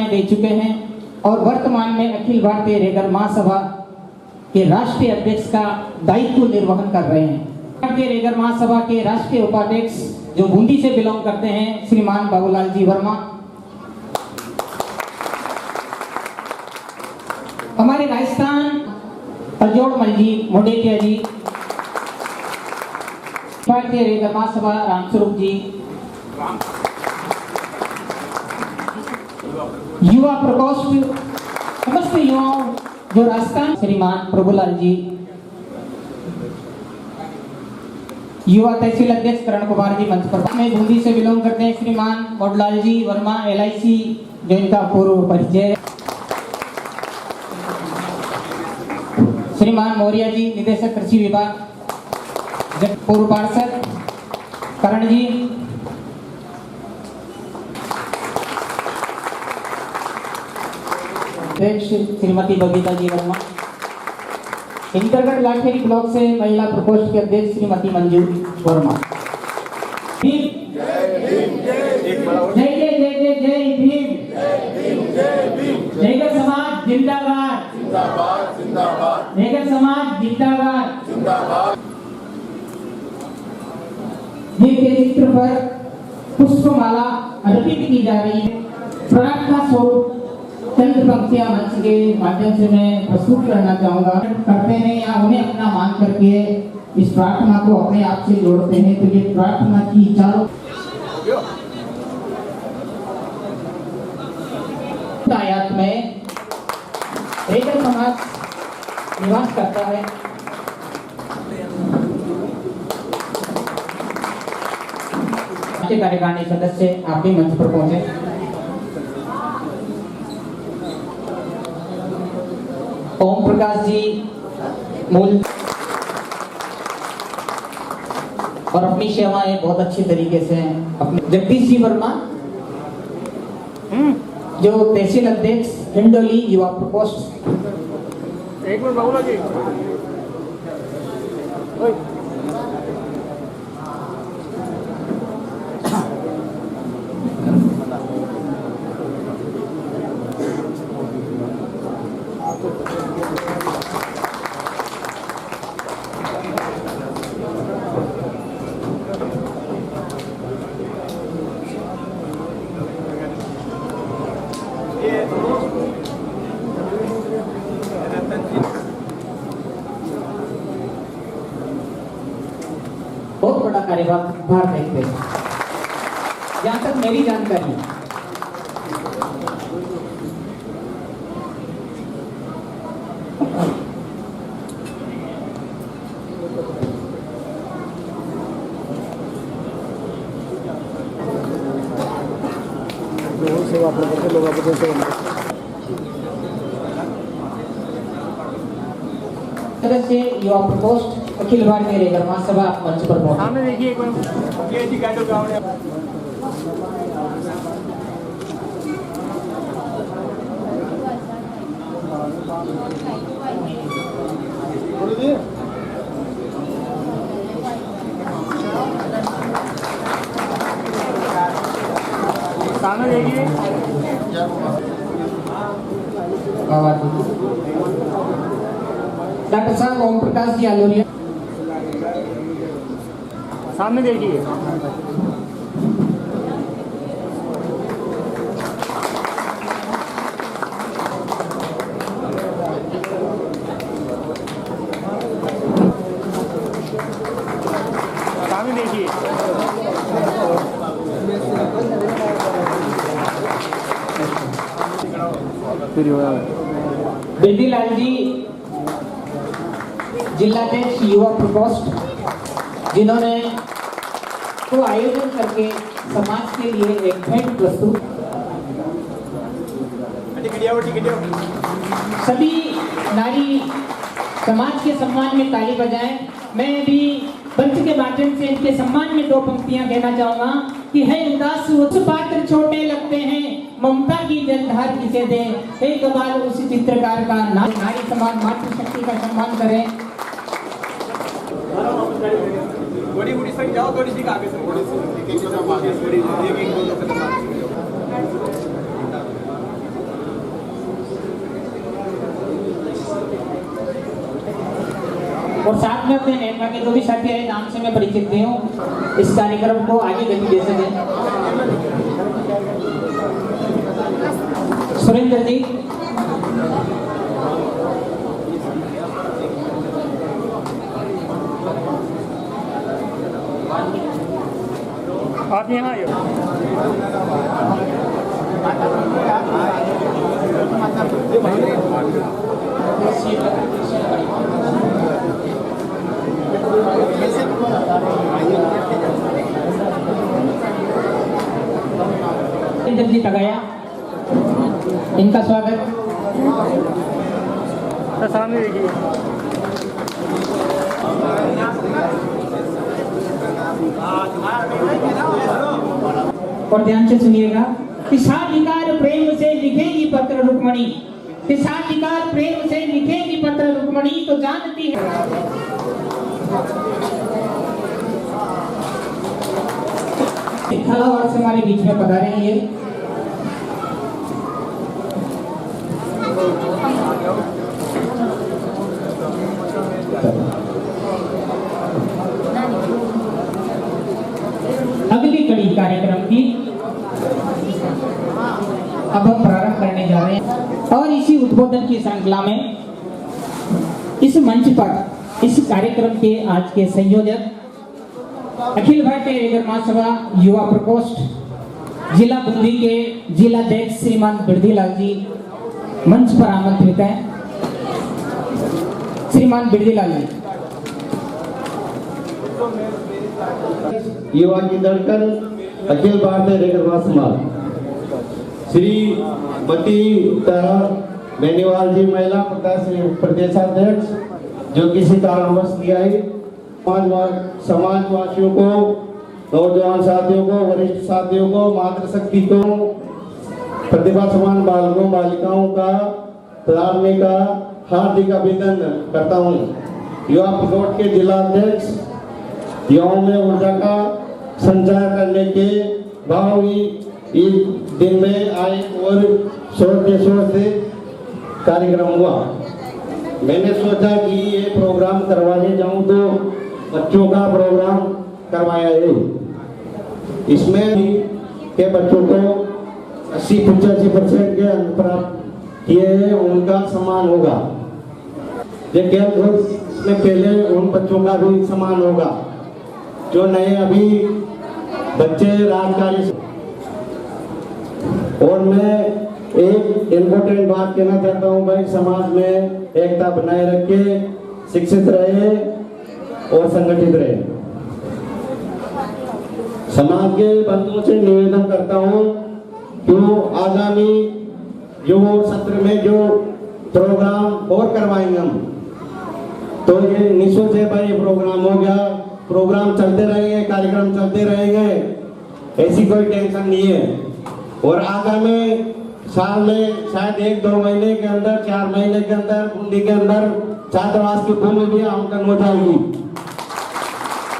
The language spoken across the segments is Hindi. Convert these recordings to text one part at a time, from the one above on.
सेवाएं दे चुके हैं और वर्तमान में अखिल भारतीय रेगर महासभा के राष्ट्रीय अध्यक्ष का दायित्व निर्वहन कर रहे हैं। भारतीय रेगर महासभा के राष्ट्रीय उपाध्यक्ष जो बूंदी से बिलोंग करते हैं श्रीमान बाबूलाल जी वर्मा। हमारे राजस्थान अजोड़मल जी मोडेटिया जी, भारतीय रेगर महासभा रामस्वरूप जी, युवा प्रकोष्ठ समस्त युवाओं जो राजस्थान श्रीमान प्रभुलाल जी, युवा तहसील अध्यक्ष करण कुमार जी मंच पर में बूंदी से बिलोंग करते हैं श्रीमान मोडलाल जी वर्मा LIC जो इनका पूर्व परिचय, श्रीमान मौर्य जी निदेशक कृषि विभाग, पूर्व पार्षद करण जी, श्रीमती बबीता जी वर्मा, इंटरगढ़ लाखेरी ब्लॉक से महिला प्रकोष्ठ के अध्यक्ष श्रीमती मंजू वर्मा। जय जय जय जय जय भीम, रेगर समाज जिंदाबाद, रेगर समाज जिंदाबाद। के चित्र पर पुष्पमाला अर्पित की जा रही है। प्रार्थना स्वरूप चंद पंक्तियां मंच के माध्यम से मैं प्रस्तुत करना चाहूंगा। करते हैं या उन्हें अपना मान करके इस प्रार्थना को अपने आप से जोड़ते हैं। तो ये प्रार्थना की चारों आयात में रेगर समाज निवास करता है। कार्यकारिणी सदस्य आप भी मंच पर पहुंचे। ओम प्रकाश जी मूल और अपनी सेवाएं बहुत अच्छी तरीके से अपने जगदीश जी वर्मा जो तहसील अध्यक्ष हिंडोली युवा प्रकोष्ठ। एक मिनट बाबूला जी, बहुत बड़ा कार्यभार देखते हैं जहां तक मेरी जानकारी। सेवा करते लोग आपको सदस्य युवा प्रकोष्ठ अखिल भारतीय रेगर महासभा मंच पर पहुंचे। सामने देखिए एक बार ये जी गाइड गांव है। सामने देखिए डॉक्टर साहब ओम प्रकाश जी आलोरिया। सामने देखिए सामने देखिए बिरदीलाल जी जिलाध्यक्ष युवा प्रकोष्ठ जिन्होंने को आयोजन करके समाज के लिए एक भेंट प्रस्तुत। सभी नारी समाज के सम्मान में ताली बजाएं। मैं भी मंच के माध्यम से इनके सम्मान में दो पंक्तियां कहना चाहूंगा कि है उदास उस पात्र छोटे लगते हैं, ममता की जलधार किसे दे। एक बार उस चित्रकार का नारी समाज मातृशक्ति का सम्मान करें। थोड़ी सी जाओ, थोड़ी सी आगे से और साथ में अपने नेता के जो भी साथी आए नाम से मैं परिचित भी हूँ, इस कार्यक्रम को आगे गति दे सके। सुरेंद्र जी, आप यहाँ आइए। सुरेंद्र जी तगाया, इनका स्वागत। तो सामने देखिए। और ध्यान से सुनिएगा। विशालिकार प्रेम से लिखेगी पत्र रुक्मणी, विशालिकार प्रेम से लिखेगी पत्र रुक्मणी, तो जानती है। झालावाड़ से हमारे बीच में पधारे हैं ये। अगली कड़ी कार्यक्रम की अब हम प्रारंभ करने जा रहे हैं और इसी उद्बोधन की श्रृंखला में इस मंच पर इस कार्यक्रम के आज के संयोजक अखिल भारतीय रेगर महासभा युवा प्रकोष्ठ जिला बूंदी के जिलाध्यक्ष श्रीमान बिरदीलाल जी मंच पर आमंत्रित हैं। श्रीमान बिरदीलाल जी। युवा की धड़कन अखिल भारतीय रेगर महासभा श्रीमती तारा बेनीवाल जी महिला प्रदेशाध्यक्ष जो किसी कारणवश नहीं आई, समाजवासियों को, नौजवान साथियों को, वरिष्ठ साथियों को, मातृशक्ति को, प्रतिभा समान बालकों बालिकाओं का प्रारंभ का हार्दिक अभिनंदन करता हूँ। युवा प्रकोष्ठ के जिला अध्यक्ष युवाओं में ऊर्जा का संचार करने के भाव इस दिन में आए और सोचते कार्यक्रम हुआ। मैंने सोचा कि ये प्रोग्राम करवाने जाऊं तो बच्चों का प्रोग्राम करवाया है। इसमें के बच्चों को 80-85% के अंक प्राप्त किए हैं, उनका सम्मान होगा। ये में पहले उन बच्चों का भी सम्मान होगा जो नए अभी बच्चे राजकारी। और मैं एक इम्पोर्टेंट बात कहना चाहता हूँ भाई, समाज में एकता बनाए रखे, शिक्षित रहे और संगठित रहे। समाज के बंधुओं से निवेदन करता हूँ क्यों आगामी जो सत्र में जो प्रोग्राम और करवाएंगे हम, तो ये निःशुल्क से भाई प्रोग्राम हो गया, प्रोग्राम चलते रहेंगे, कार्यक्रम चलते रहेंगे, ऐसी कोई टेंशन नहीं है। और आगामी साल में शायद 1-2 महीने के अंदर, 4 महीने के अंदर बूंदी के अंदर छात्रावास की भूमि भी आवंटन हो जाएगी।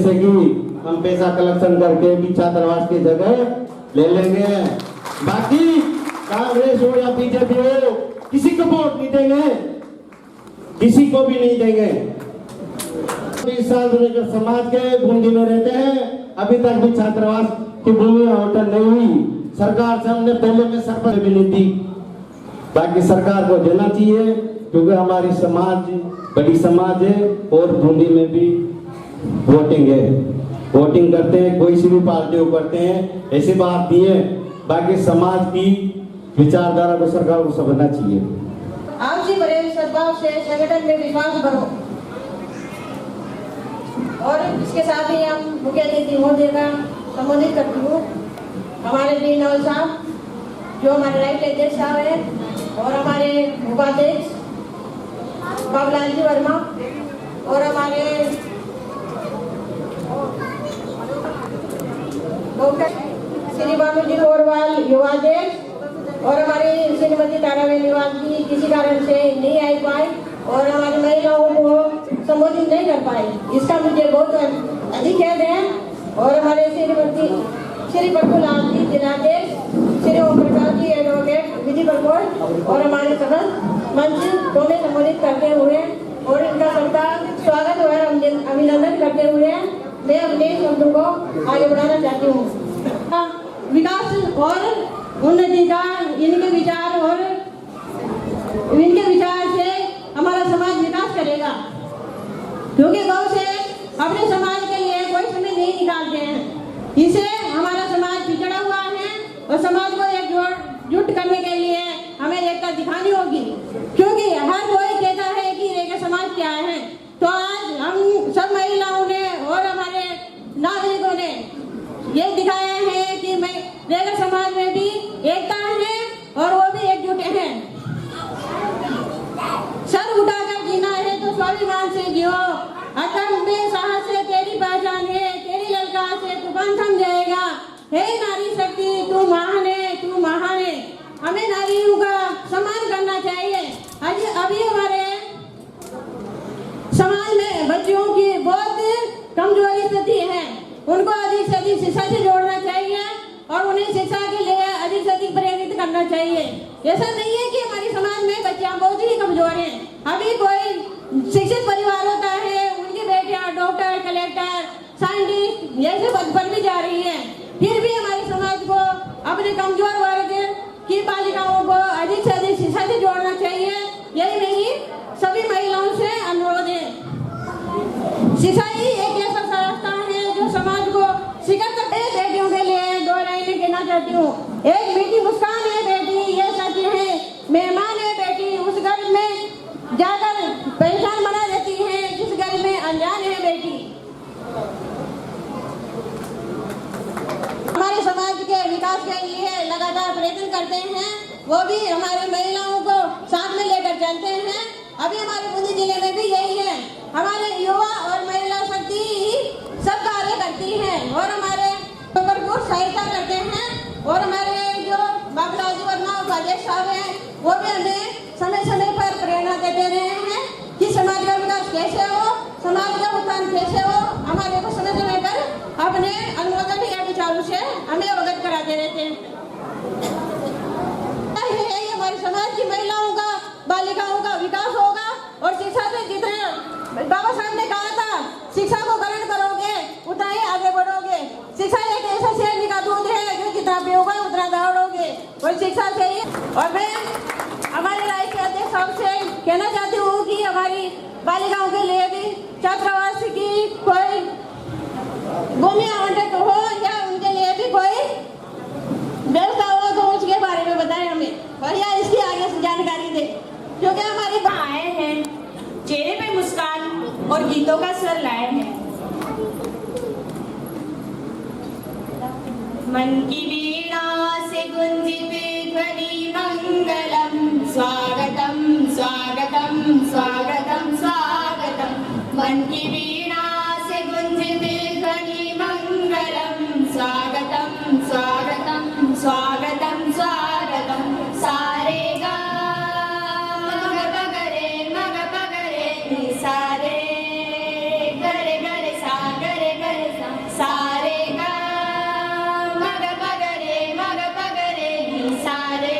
जैसे कि हम पैसा कलेक्शन करके भी छात्रावास की जगह ले लेंगे। बाकी कांग्रेस हो या बीजेपी हो, किसी को वोट नहीं देंगे, किसी को भी नहीं देंगे। 20 साल समाज के बूंदी में रहते हैं, अभी तक भी छात्रावास की भूमि आवंटन नहीं हुई। सरकार से हमने पहले में सरपंच भी नहीं दी, बाकी सरकार को देना चाहिए क्योंकि हमारी समाज बड़ी समाज है और बूंदी में भी वोटिंग है, वोटिंग करते हैं, कोई सी भी पार्टी को करते हैं, ऐसी बात नहीं है। बाकी समाज की विचारधारा को सरकार को समझना चाहिए। आपसी प्रेम सद्भाव से संगठन में विश्वास बढ़ो। और इसके साथ ही हम मुख्य अतिथि महोदय का संबोधित करती हूँ, हमारे डी नवल साहब जो हमारे राइट अध्यक्ष साहब है, और हमारे उपाध्यक्ष बाबूलाल जी वर्मा, और हमारे डॉक्टर श्री बाबू जी गोरवाल युवाध्यक्ष, और हमारी श्रीमती तारा बेनीवाल जी किसी कारण से नहीं आ पाए और हमारी महिलाओं को संबोधित नहीं कर पाए, इसका मुझे बहुत अधिक खेद है। और हमारे श्रीमती श्री प्रभुलाल जी जिलाध्यक्ष, श्री ओम प्रकाश जी एडवोकेट विधि प्रकोष्ठ, और हमारे समस्त मंच को में संबोधित करते हुए और इनका सबका स्वागत हो मैं अपने शब्दों को आगे बढ़ाना चाहती हूँ। विकास और उन्नति का इनके विचार से हमारा समाज विकास करेगा, क्योंकि गौ से अपने समाज के लिए कोई समय नहीं निकालते हैं। इसे हमारा समाज पिछड़ा हुआ है और समाज को एकजुट करने के लिए हमें एकता दिखानी होगी, क्योंकि हर कोई कहता है कि रेखा समाज क्या है। तो आज हम सब महिलाओं ने और हमारे नागरिकों ने ये दिखाया है कि रेखा समाज में भी एकता है और वो भी एकजुट है। सर उठाकर जीना है तो स्वाभिमान से जियो, अदम्य साहस से तेरी पहचान है, तेरी ललकार से तूफान थम जाएगा। हे नारी शक्ति तू महान है, तू महान है। हमें नारियों का सम्मान करना चाहिए। अभी हमारे समाज में बच्चियों की बहुत कमजोरी स्थिति है, उनको अधिक से अधिक शिक्षा से जोड़ना चाहिए और उन्हें शिक्षा के लिए अधिक से अधिक प्रेरित करना चाहिए। ऐसा नहीं है कि हमारे समाज में बच्चियां बहुत ही कमजोर हैं। अभी कोई शिक्षित परिवार होता है, उनकी बेटियां डॉक्टर, कलेक्टर, साइंटिस्ट जैसे पद पर भी जा रही है। फिर भी हमारे समाज को अपने कमजोर वर्ग की बालिकाओं को अधिक से अधिक शिक्षा से जोड़ना चाहिए। यही मेरी सभी महिलाओं से अनुरोध है। शिक्षा ही एक ऐसा रास्ता है जो समाज को शिक्षा करते। बेटियों के लिए दो लाइनें कहना चाहती हूँ। एक मीठी मुस्कान है बेटी, ये सच है। मेहमान है बेटी, उस घर में जाकर पहचान बना देती है जिस घर में अनजान है बेटी। हमारे समाज के विकास के लिए लगातार प्रयत्न करते हैं, वो भी हमारे महिलाओं को साथ में लेकर चलते हैं। अभी हमारे बूंदी जिले में भी यही है। हमारे युवा और महिला शक्ति सब कार्य करती है और हमारे भरपूर सहायता करते हैं। और हमारे जो बाबूलाल वर्मा उपाध्यक्ष साहब हैं, वो भी हमें समय समय पर प्रेरणा देते रहे हैं कि समाज का विकास कैसे हो, समाज का उत्थान कैसे हो। हमारे को समय समय पर अपने अनुमोदन या विचारों से हमें अवगत कराते रहते हैं। हमारे समाज की महिलाओं का, बालिकाओं का विकास होगा और शिक्षा से जितने बाबा साहब ने कहा था, शिक्षा को ग्रहण करोगे उतना ही आगे बढ़ोगे। शिक्षा एक ऐसा शेर का दूध है जो जितना पियोगे उतना दौड़ोगे, और शिक्षा से ही। और मैं हमारे राष्ट्रीय अध्यक्ष साहब से कहना चाहती हूँ कि हमारी बालिकाओं के लिए भी छात्रावास की कोई भूमि आवंटित हो या उनके लिए भी कोई व्यवस्था हो तो उसके बारे में बताएं हमें, और या इसकी आगे से जानकारी दे, क्योंकि हमारे आए हैं, चेहरे पे मुस्कान और गीतों का स्वर लाए हैं। मन की वीणा से गुंजित ध्वनि मंगलम, स्वागतम स्वागतम स्वागतम स्वागतम। मन की वीणा से गुंजित ध्वनि मंगलम, स्वागतम स्वागतम स्वागतम स्वागतम। सारे गा मग पगरे मग पगरे सारे गरे गरे सा गरे गरे सा। सारे गा मग पगरे सारे।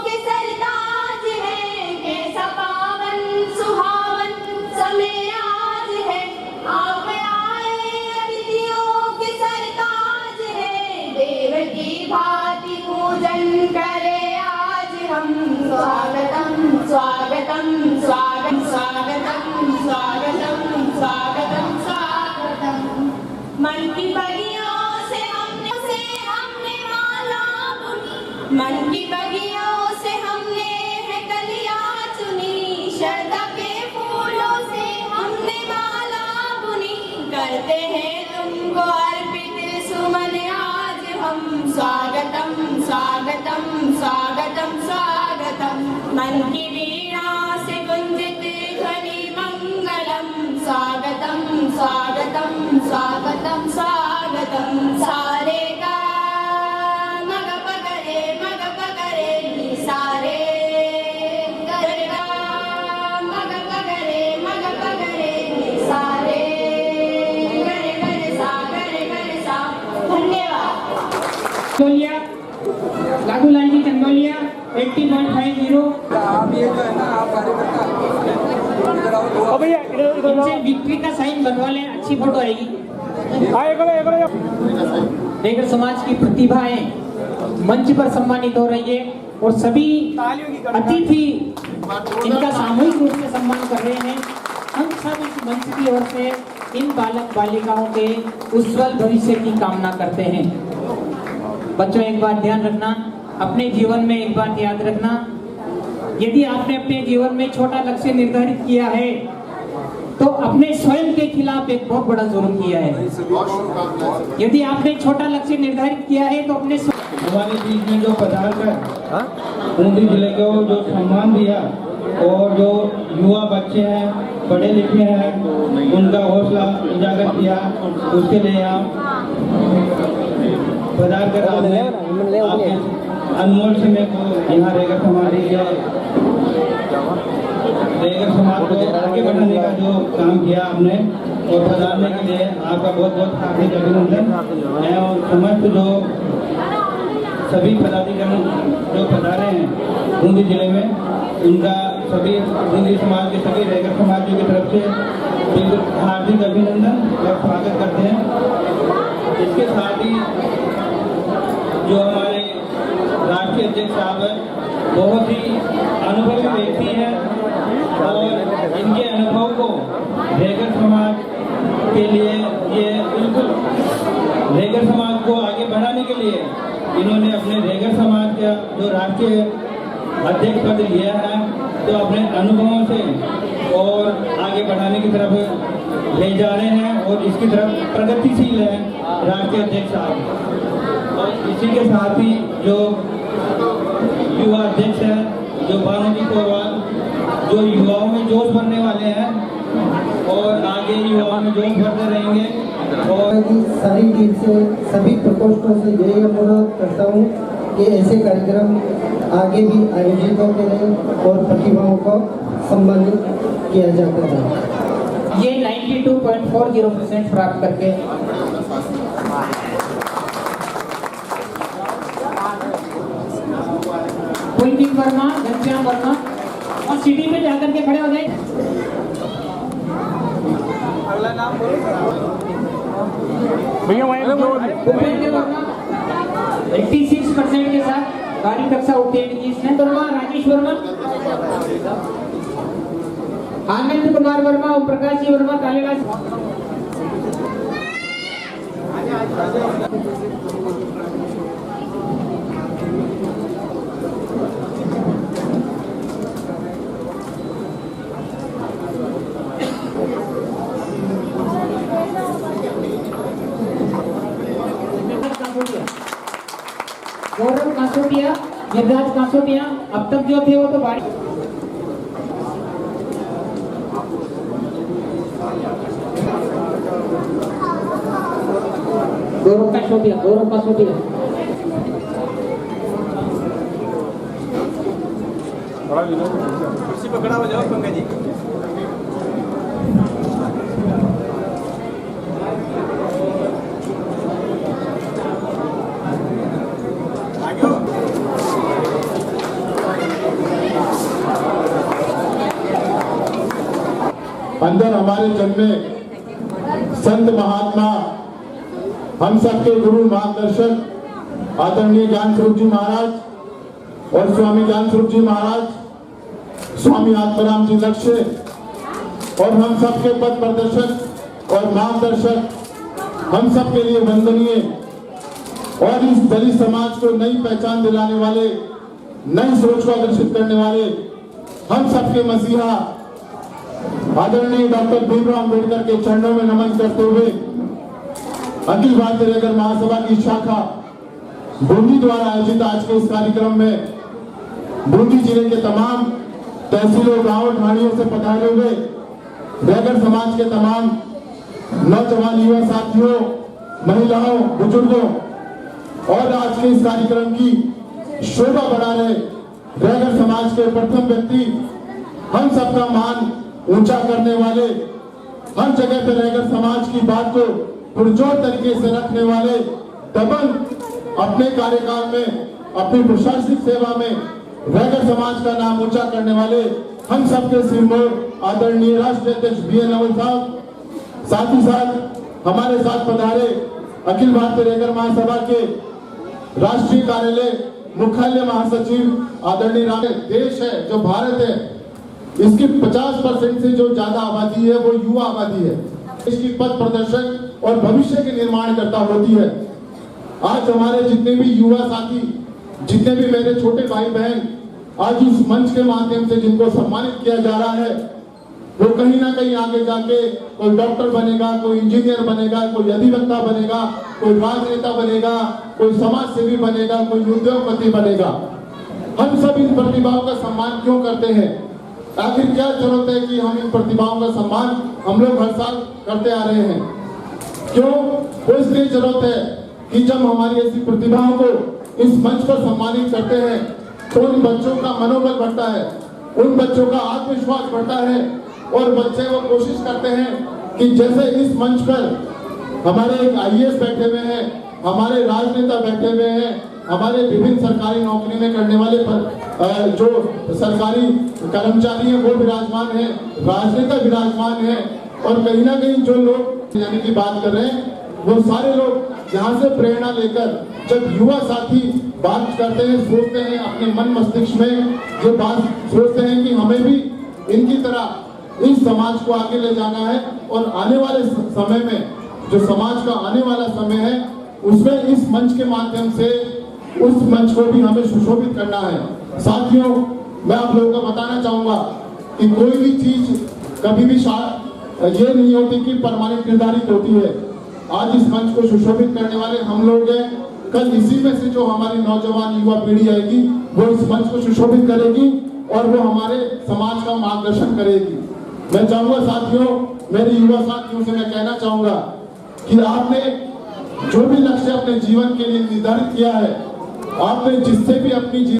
के सरताज है कैसा पावन सुहावन समय आज है। आप आए अतिथियों के सरताज है, देव की भांति पूजन करे आज हम। स्वागतम स्वागतम स्वागतम स्वागतम स्वागतम स्वागतम स्वागतम। मन की बगियों से हमने माला बुनी, मन की बगियों से हमने है कलियां चुनी। श्रद्धा के फूलों से हमने माला बुनी, करते हैं तुमको अर्पित सुमन आज हम। स्वागतम स्वागतम स्वागतम स्वागतम। मन की वीणा से गुंजित ध्वनि मंगलम, स्वागतम स्वागतम स्वागतम स्वागतम। सारे गा मग पगरे सारे गरे गा मग पगरे सारे गरे गरे सा। धन्यवाद। टंगोलिया लागूलाल जी टंगोलिया 80.50। आप ये जो है ना, आप कार्यकर्ता ओ भैया इधर इनसे विक्ट्री का साइन बनवा लें, अच्छी फोटो आएगी। रेगर समाज की प्रतिभाएं मंच पर सम्मानित हो रही है और सभी अतिथि इनका सामूहिक रूप से सम्मान कर रहे हैं। हम सब इस मंच की ओर से इन बालक बालिकाओं के उज्जवल भविष्य की कामना करते हैं। बच्चों, एक बात ध्यान रखना, अपने जीवन में एक बात याद रखना, यदि आपने अपने जीवन में छोटा लक्ष्य निर्धारित किया है तो अपने स्वयं के खिलाफ एक बहुत बड़ा जुर्म किया है। यदि आपने छोटा लक्ष्य निर्धारित किया है तो अपने हमारे बीच में जो पधार कर बूंदी जिले को जो सम्मान दिया और जो युवा बच्चे हैं, पढ़े लिखे हैं, उनका हौसला उजागर किया, उसके लिए आप पधार कर आपने आपके अनमोल समय को यहाँ रेगर समाज को आगे बढ़ाने का जो काम किया आपने और पधारने के लिए आपका बहुत बहुत हार्दिक अभिनंदन है। और समस्त जो सभी पदाधिकारी जो पधारे हैं बूंदी जिले में, उनका सभी बूंदी समाज के सभी रेगर समाजियों की तरफ से हार्दिक अभिनंदन और स्वागत करते हैं। इसके साथ ही जो हमारे राष्ट्रीय अध्यक्ष साहब हैं, बहुत ही अनुभवी व्यक्ति हैं और इनके अनुभव को रेगर समाज के लिए ये बिल्कुल रेगर समाज को आगे बढ़ाने के लिए इन्होंने अपने रेगर समाज का जो राष्ट्रीय अध्यक्ष पद लिया है तो अपने अनुभवों से और आगे बढ़ाने की तरफ ले जा रहे हैं और इसकी तरफ प्रगतिशील है राष्ट्रीय अध्यक्ष साहब। और इसी के साथ ही जो युवा अध्यक्ष है जो भानुजी कोरवाल, जो युवाओं में जोश भरने वाले हैं और आगे युवाओं में जोश भरते रहेंगे। और सारी टीम से सभी प्रकोष्ठों से यही अनुरोध करता हूँ कि ऐसे कार्यक्रम आगे भी आयोजित होते रहे और प्रतिभाओं को सम्मानित किया जाता है। ये 92.40% प्राप्त करके कुलदीप वर्मा, घनश्याम वर्मा और सीढ़ी पे जाकर के खड़े हो जाए। अगला नाम भैया भूपेंद्र वर्मा 86% के साथ गाड़ी कक्षा उत्तीर्ण की। स्नेह वर्मा, राजेश वर्मा, आनंद कुमार वर्मा, ओम प्रकाश जी वर्मा, कालीदास। गौरव कासोटिया, गिरिराज कासोटिया, अब तक जो थे वो तो बारी। गौरव कासोटिया, गौरव कासोटिया, कुर्सी पर खड़ा हो जाओ पंकज जी। अंदर हमारे जन्मे संत महात्मा, हम सबके गुरु मार्गदर्शक आदरणीय ज्ञान स्वरूप जी महाराज और स्वामी ज्ञान स्वरूप जी महाराज, स्वामी आत्माराम जी लक्ष्य और हम सबके पथ प्रदर्शक और मार्गदर्शक, हम सबके लिए वंदनीय और इस दलित समाज को नई पहचान दिलाने वाले, नई सोच को आकर्षित करने वाले, हम सबके मसीहा आदरणीय डॉक्टर भीमराव अम्बेडकर के चरणों में नमन करते हुए अखिल भारतीय रेगर महासभा की शाखा बूंदी द्वारा आयोजित आज के इस कार्यक्रम में बूंदी जिले के तमाम तहसीलों, गांवों, ढाणियों से पधारे हुए रेगर समाज के तमाम नौजवान युवा साथियों, महिलाओं, बुजुर्गों और आज के इस कार्यक्रम की शोभा बढ़ा रहे रेगर समाज के प्रथम व्यक्ति, हम सबका मान ऊंचा करने वाले, हर जगह पर रेगर समाज की बात को पुरजोर तरीके से रखने वाले, दबंग अपने कार्यकाल में, अपनी प्रशासनिक सेवा में रेगर समाज का नाम ऊंचा करने वाले हम सबके सिरमौर आदरणीय राष्ट्रीय अध्यक्ष BN रावल साहब, साथ ही साथ हमारे साथ पधारे अखिल भारतीय रेगर महासभा के राष्ट्रीय कार्यालय मुख्यालय महासचिव आदरणीय देश है जो भारत है, इसकी 50% से जो ज्यादा आबादी है वो युवा आबादी है। देश की पथ प्रदर्शक और भविष्य के निर्माण करता होती है। आज हमारे जितने भी युवा साथी, जितने भी मेरे छोटे भाई बहन आज इस मंच के माध्यम से जिनको सम्मानित किया जा रहा है, वो कहीं ना कहीं आगे जाके कोई डॉक्टर बनेगा, कोई इंजीनियर बनेगा, कोई अधिवक्ता बनेगा, कोई राजनेता बनेगा, कोई समाज सेवी बनेगा, कोई उद्योगपति बनेगा। हम सब इन प्रतिभाओं का सम्मान क्यों करते हैं? आखिर क्या जरूरत है कि हम इन प्रतिभाओं का सम्मान हम लोग हर साल करते आ रहे हैं? क्यों? वो इसलिए जरूरत है कि जब हमारी ऐसी प्रतिभाओं को इस मंच पर सम्मानित करते हैं तो उन बच्चों का मनोबल बढ़ता है, उन बच्चों का आत्मविश्वास बढ़ता है और बच्चे वो कोशिश करते हैं कि जैसे इस मंच पर हमारे एक IAS बैठे हुए हैं, हमारे राजनेता बैठे हुए हैं, हमारे विभिन्न सरकारी नौकरी में करने वाले जो सरकारी कर्मचारी हैं वो विराजमान हैं, राजनेता विराजमान हैं और कहीं ना कहीं जो लोग यानी की बात कर रहे हैं वो सारे लोग यहाँ से प्रेरणा लेकर जब युवा साथी बात करते हैं, सोचते हैं अपने मन मस्तिष्क में ये बात सोचते हैं कि हमें भी इनकी तरह इस समाज को आगे ले जाना है और आने वाले समय में जो समाज का आने वाला समय है उसमें इस मंच के माध्यम से उस मंच को भी हमें सुशोभित करना है। साथियों, मैं आप लोगों को बताना चाहूंगा कि कोई भी चीज कभी भी ये नहीं होती कि परमानेंट निर्धारित होती है। आज इस मंच को सुशोभित करने वाले हम लोग हैं, कल इसी में से जो हमारी नौजवान युवा पीढ़ी आएगी वो इस मंच को सुशोभित करेगी और वो हमारे समाज का मार्गदर्शन करेगी। मैं चाहूंगा साथियों, मेरे युवा साथियों से मैं कहना चाहूंगा कि आपने जो भी लक्ष्य अपने जीवन के लिए निर्धारित किया है, आपने जिससे भी अपनी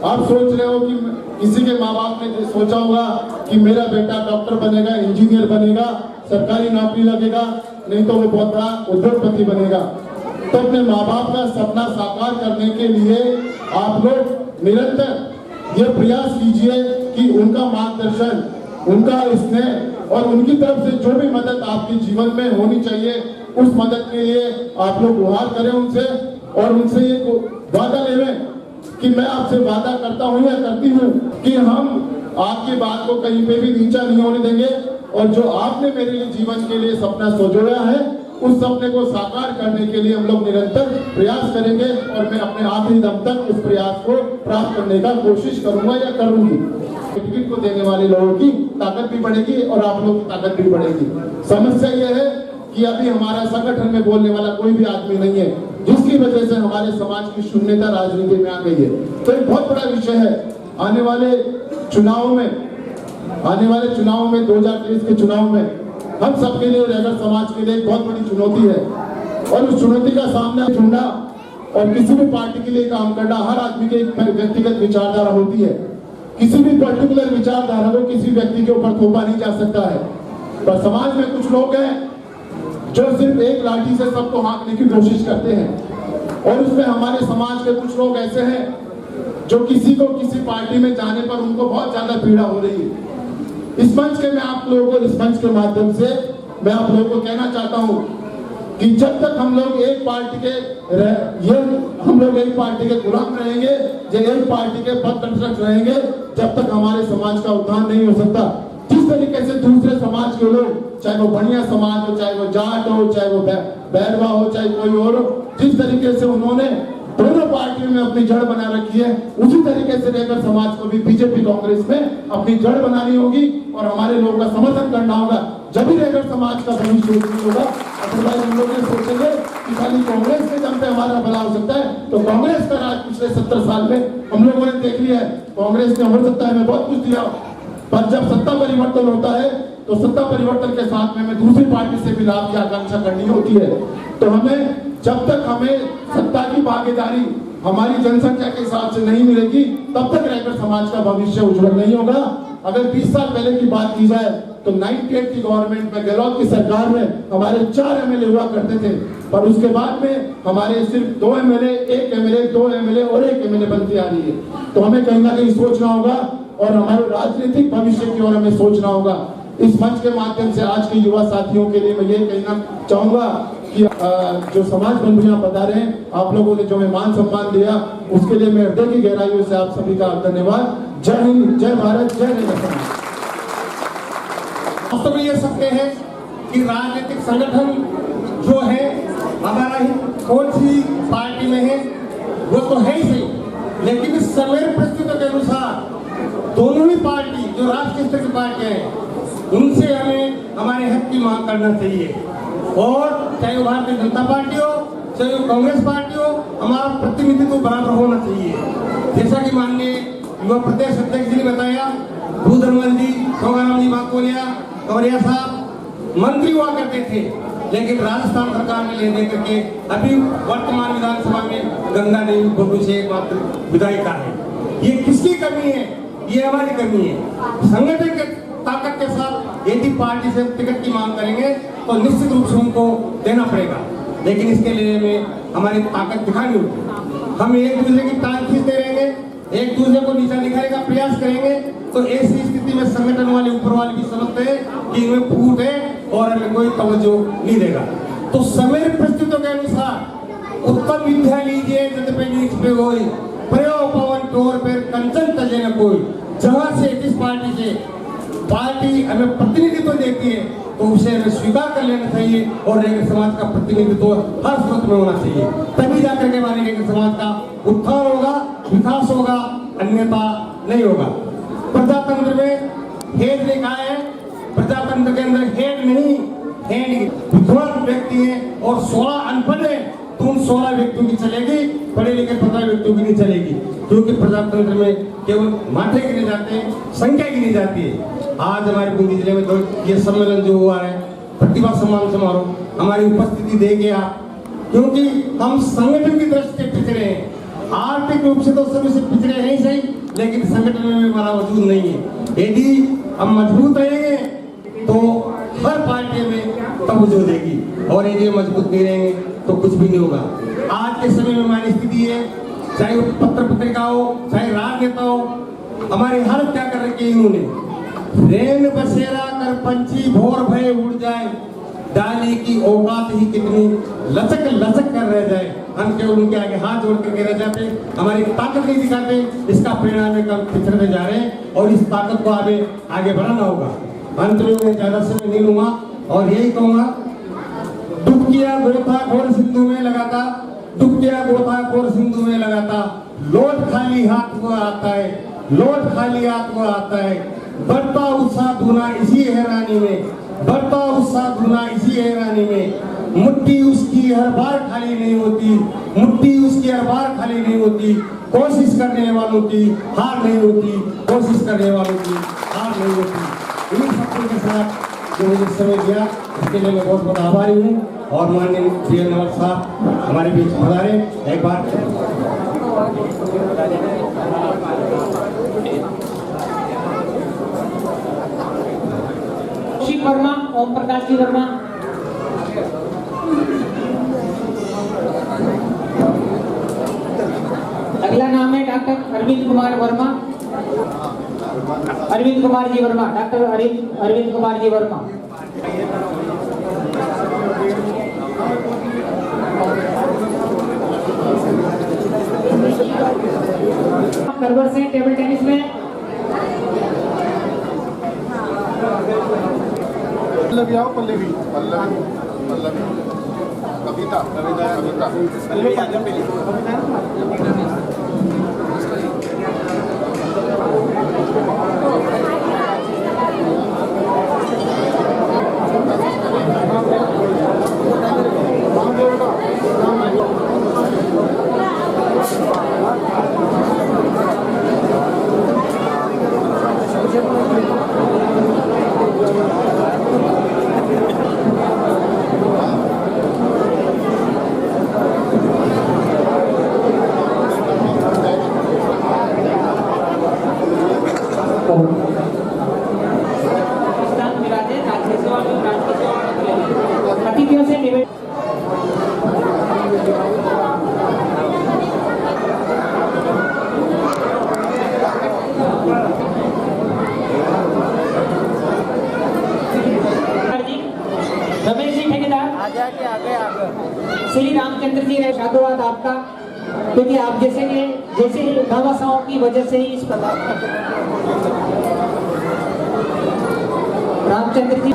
आप सोच रहे हो कि किसी के माँ बाप ने सोचा होगा कि मेरा बेटा डॉक्टर बनेगा, इंजीनियर बनेगा, सरकारी नौकरी लगेगा, नहीं तो वो बहुत बड़ा उद्योगपति बनेगा। तो अपने माँ बाप का सपना साकार करने के लिए आप लोग निरंतर ये प्रयास कीजिए कि उनका मार्गदर्शन, उनका स्नेह और उनकी तरफ से जो भी मदद आपके जीवन में होनी चाहिए उस मदद के लिए आप लोग गुहार करें उनसे और उनसे ये वादा लेवें कि मैं आपसे वादा करता हूं या करती हूं कि हम आपकी बात को कहीं पे भी नीचा नहीं होने देंगे और जो आपने मेरे लिए जीवन के लिए सपना सोचा है उस सपने को साकार करने के लिए हम लोग निरंतर प्रयास करेंगे और मैं अपने आखिरी दम तक उस प्रयास को प्राप्त करने का कोशिश करूंगा या करूंगी। टिकट को देने वाले लोगों की ताकत भी बढ़ेगी और आप लोगों की ताकत भी बढ़ेगी। समस्या यह है कि अभी हमारा संगठन में बोलने वाला कोई भी आदमी नहीं है, जिसकी वजह से हमारे समाज की शून्यता राजनीति में आ गई है। तो एक बहुत बड़ा विषय है। आने वाले चुनावों में 2023 के चुनाव में हम सबके लिए, रेगर समाज के लिए एक बहुत बड़ी चुनौती है और उस चुनौती का सामना ढूंढना और किसी भी पार्टी के लिए काम करना हर आदमी की एक व्यक्तिगत विचारधारा होती है। किसी भी पर्टिकुलर विचारधारा को किसी व्यक्ति के ऊपर थोपा नहीं जा सकता है। पर समाज में कुछ लोग हैं जो सिर्फ एक लाठी से सबको हाँकने की कोशिश करते हैं और उसमें हमारे समाज के कुछ लोग ऐसे हैं जो किसी को किसी पार्टी में जाने पर उनको बहुत ज्यादा पीड़ा हो रही है। इस मंच के मैं आप लोगों को, इस मंच के माध्यम से मैं आप लोगों को कहना चाहता हूं कि जब तक हम लोग एक पार्टी के गुलाम रहेंगे, जब एक पार्टी के पथप्रदर्शक रहेंगे, जब तक हमारे समाज का उत्थान नहीं हो सकता। जिस तरीके से दूसरे समाज के लोग, चाहे वो बढ़िया समाज हो, चाहे वो जाट हो, चाहे वो बैरवा हो, चाहे कोई और हो, जिस तरीके से उन्होंने दोनों पार्टियों में अपनी जड़ बना रखी है, उसी तरीके से रेगर समाज को भी बीजेपी कांग्रेस में अपनी जड़ बनानी होगी और हमारे लोगों का समर्थन करना होगा। जब भी रेगर समाज का भविष्य होगा। अदरवाइज हम लोग सोचेंगे कि खाली कांग्रेस के दम पे हमारा भला हो सकता है। तो कांग्रेस का राज पिछले 70 साल में हम लोगों ने देख लिया है। कांग्रेस ने हो सकता है मैं बहुत कुछ दिया, पर जब सत्ता परिवर्तन होता है तो सत्ता परिवर्तन के साथ में दूसरी पार्टी से भी लाभ की आकांक्षा करनी होती है। तो हमें, जब तक हमें सत्ता की भागीदारी हमारी जनसंख्या के हिसाब से नहीं मिलेगी, तब तक रेगर समाज का भविष्य उज्जवल नहीं होगा। अगर 20 साल पहले की बात की जाए तो 98 की गवर्नमेंट में, गहलोत की सरकार में हमारे 4 एमएलए हुआ करते थे, पर उसके बाद में हमारे सिर्फ 2 एमएलए, 1 एमएलए, 2 एमएलए और 1 एमएलए बनती आ रही है। तो हमें कहीं ना कहीं सोचना होगा और हमारे राजनीतिक भविष्य की ओर हमें सोचना होगा। इस मंच के माध्यम से आज के युवा साथियों के लिए मैं ये कहना चाहूंगा कि जो समाज बंधु यहाँ पधारे हैं, आप लोगों ने जो हमें मान सम्मान दिया उसके लिए मैं हृदय की गहराइयों से आप सभी का धन्यवाद। जय हिंद, जय भारत, जय हिंद। वास्तव में ये सत्य है कि राजनीतिक संगठन जो है हमारा ही कौन सी पार्टी में है वो तो है ही सही, लेकिन इस समय परिस्थितियों के अनुसार दोनों ही पार्टी जो राष्ट्रीय स्तर की पार्टियां हैं उनसे हमें हमारे हक की मांग करना चाहिए। और चाहे वो भारतीय जनता पार्टी हो चाहे वो कांग्रेस पार्टी हो, हमारा प्रतिनिधित्व बराबर होना चाहिए। जैसा कि माननीय युवा प्रदेश अध्यक्ष जी ने बताया, भूधरमल जी, सोगाराम जी बाकोलिया, कवरिया साहब मंत्री हुआ करते थे, लेकिन राजस्थान सरकार ने ले करके अभी वर्तमान विधानसभा में गंगा देवी बबलू से मात्र विधायिका है। ये किसकी कमी है? ये हमारी कमी है। संगठन के ताकत के साथ यदि पार्टी से टिकट की मांग करेंगे तो निश्चित रूप से उनको देना पड़ेगा, लेकिन इसके लिए हमें हमारी ताकत दिखानी होगी। हम एक दूसरे की टांग खींचते रहेंगे, एक दूसरे को नीचा दिखाने का प्रयास करेंगे तो ऐसी स्थिति में संगठन वाले ऊपर वाले भी समझते हैं कि इनमें फूट है और हमें कोई तवज्जो नहीं देगा। तो समय परिस्थितियों के अनुसार उत्तम विद्या लीजिए जदपि नीच पे कोई प्रयोग पवन टोर पर कंचन तजे न कोई। जहां से जिस पार्टी से पार्टी हमें प्रतिनिधित्व देती है तो उसे हमें स्वीकार कर लेना चाहिए और रेखा समाज का प्रतिनिधित्व हर सूरत में होना चाहिए, तभी जाकर के हमारे रेखा समाज का उत्थान होगा, विकास होगा, अन्यथा नहीं होगा। प्रजातंत्र में हेड ने कहा है, प्रजातंत्र के अंदर हेड नहीं, हेड विद्वान व्यक्ति है और 16 अनपढ़ है तो उन 16 व्यक्तियों की चलेगी, पढ़े लिखे 15 व्यक्तियों की नहीं चलेगी, क्योंकि प्रजातंत्र में केवल माथे गिने जाते हैं, संख्या गिनी जाती है। आज हमारे बूंदी जिले में तो ये सम्मेलन जो हुआ है, प्रतिभा सम्मान समारोह, हमारी उपस्थिति देंगे आप, क्योंकि हम संगठन की दृष्टि से पिछड़े हैं। आर्थिक रूप से तो सभी से पिछड़े हैं सही, लेकिन संगठन में हमारा वजूद नहीं है। यदि हम मजबूत रहेंगे तो हर पार्टी में तवज्जो देगी, और यदि मजबूत नहीं रहेंगे तो कुछ भी नहीं होगा। आज के समय में हमारी स्थिति है, चाहे वो पत्र पत्रिका हो चाहे राजनेता हो, हमारी हालत क्या कर रखी है इन्होंने। रेन बसेरा कर पंछी भोर भय उड़ जाए, डाली की औकात ही कितनी लचक लचक कर रह जाए। हम केवल उनके आगे हाथ जोड़ करके रह जाते, हमारी ताकत नहीं दिखाते, इसका परिणाम है कि हम पिछड़ते जा रहे हैं और इस ताकत को हमें आगे बढ़ाना होगा। अंत में मैं ज्यादा समय नहीं लूंगा और यही कहूंगा, डूब किया गोथा घोर सिंधु में लगाता, डूब किया गोथा घोर सिंधु में लगाता, लौट खाली हाथ को आता है, लौट खाली हाथ को आता है। बढ़ता उत्साह धुना इसी हैरानी में, बढ़ता उत्साह धुना इसी हैरानी में, मुट्ठी उसकी हर बार खाली नहीं होती, मुट्ठी उसकी हर बार खाली नहीं होती, कोशिश करने वालों की हार नहीं होती, कोशिश करने वालों की हार नहीं होती। इन्हीं शब्दों के साथ जो मुझे समय दिया इसके लिए मैं बहुत बहुत आभारी हूँ। और माननीय प्रिय नवाब साहब हमारे बीच पधारे, एक बार वर्मा, ओम प्रकाश जी वर्मा। अगला नाम है डॉक्टर अरविंद कुमार वर्मा, अरविंद कुमार जी वर्मा, डॉक्टर अरविंद कुमार जी वर्मा। करवर से टेबल टेनिस में पल्लवी आओ, पल्लवी पल्लवी पल्लवी कविता कविता और रमेश जी ठेकेदार, आगे श्री रामचंद्र जी ने साधुवाद आपका, क्योंकि आप जैसे भामाशाहों की वजह से ही इस रामचंद्र जी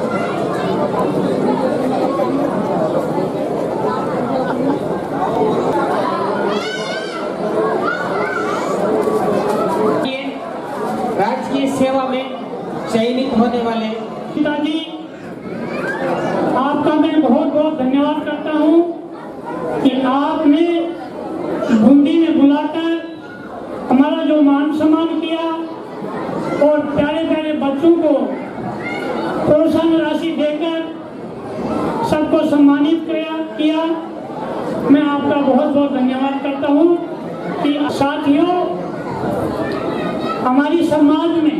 राजकीय सेवा में चयनित होने वाले पिताजी, आपका मैं बहुत बहुत धन्यवाद करता हूँ कि आपने बूंदी में बुलाकर हमारा जो मान सम्मान किया और प्यारे प्यारे बच्चों को प्रोत्साहन राशि देकर सबको सम्मानित किया। मैं आपका बहुत बहुत धन्यवाद करता हूँ कि साथियों, हमारी समाज में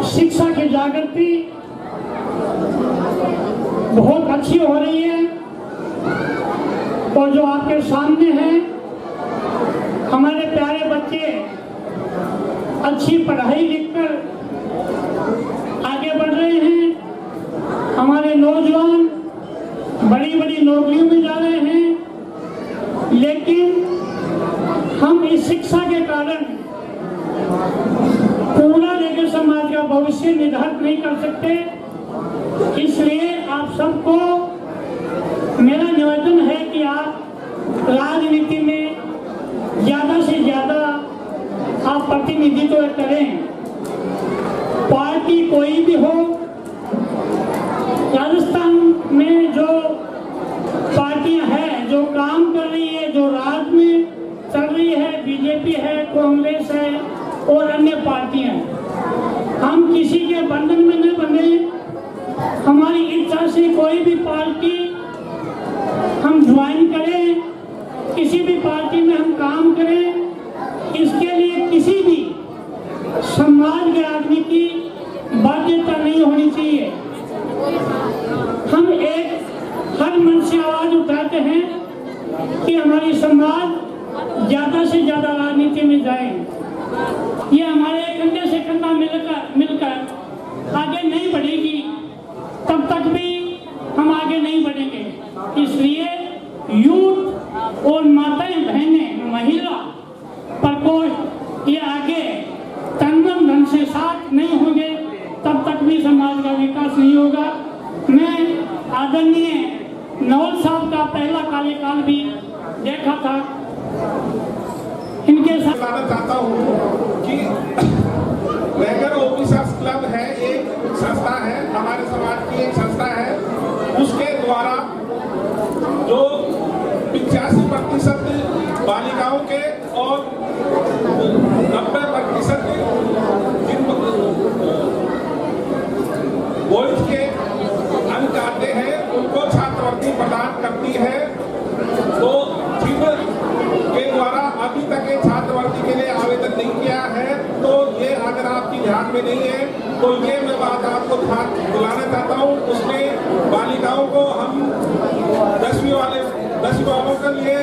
शिक्षा की जागृति बहुत अच्छी हो रही है और जो आपके सामने है, हमारे प्यारे बच्चे अच्छी पढ़ाई लिखकर आगे बढ़ रहे हैं। हमारे नौजवान बड़ी बड़ी नौकरियों में जा रहे हैं, लेकिन हम इस शिक्षा के कारण पूरा लेकर समाज का भविष्य निर्धारित नहीं कर सकते। इसलिए आप सबको मेरा निवेदन है कि आप राजनीति में ज्यादा से ज्यादा आप प्रतिनिधित्व करें। पार्टी कोई भी हो, राजस्थान में जो पार्टियां हैं जो काम कर रही है, जो राज्य में चल रही है, बीजेपी है, कांग्रेस है और अन्य पार्टियां, हम किसी के बंधन में न बने। हमारी इच्छा से कोई भी पार्टी हम ज्वाइन करें, किसी भी पार्टी में हम काम करें, इसके लिए किसी भी समाज के आदमी की बाध्यता नहीं होनी चाहिए। हम एक हर मन से आवाज उठाते हैं कि हमारी समाज ज्यादा से ज्यादा राजनीति में जाए। ये हमारे कंधे से कंधा मिलकर आगे नहीं बढ़ेगी, तब तक भी हम आगे नहीं बढ़ेंगे। इसलिए यूथ और माताएं, बहनें, महिला प्रकोष्ठ ये आगे तनमन धन से साथ नहीं होंगे, तब तक भी समाज का विकास नहीं होगा। मैं आदरणीय नवल साहब का पहला कार्यकाल भी देखा था, इनके साथ बताना चाहता हूँ कि रेगर ऑफिसर्स क्लब है, एक संस्था है, हमारे समाज की एक संस्था है। उसके द्वारा जो 85% बालिकाओं के और 90% बॉयज के अंक आते हैं, उनको छात्रवृत्ति प्रदान करती है। तो जिन के द्वारा अभी तक छात्रवृत्ति के लिए आवेदन नहीं किया है, तो ये अगर आपकी ध्यान में नहीं है तो ये मैं बात आपको बुलाना चाहता हूँ। उसमें बालिकाओं को हम 10वीं वालों के लिए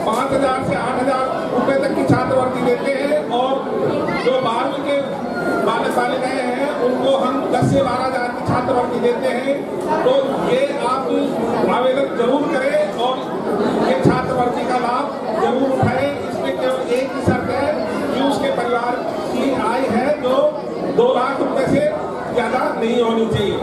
5,000 से 8,000 रुपए तक की छात्रवृत्ति देते हैं और जो 12वीं के बालिकाएं हैं उनको हम 10 से 12,000 की छात्रवृत्ति देते हैं। तो ये आप आवेदन जरूर करें और ये छात्रवृत्ति का लाभ जरूर उठाएं। इसमें केवल एक ही शर्त है कि उसके परिवार की आय है जो 2 लाख रुपए से ज्यादा नहीं होनी चाहिए।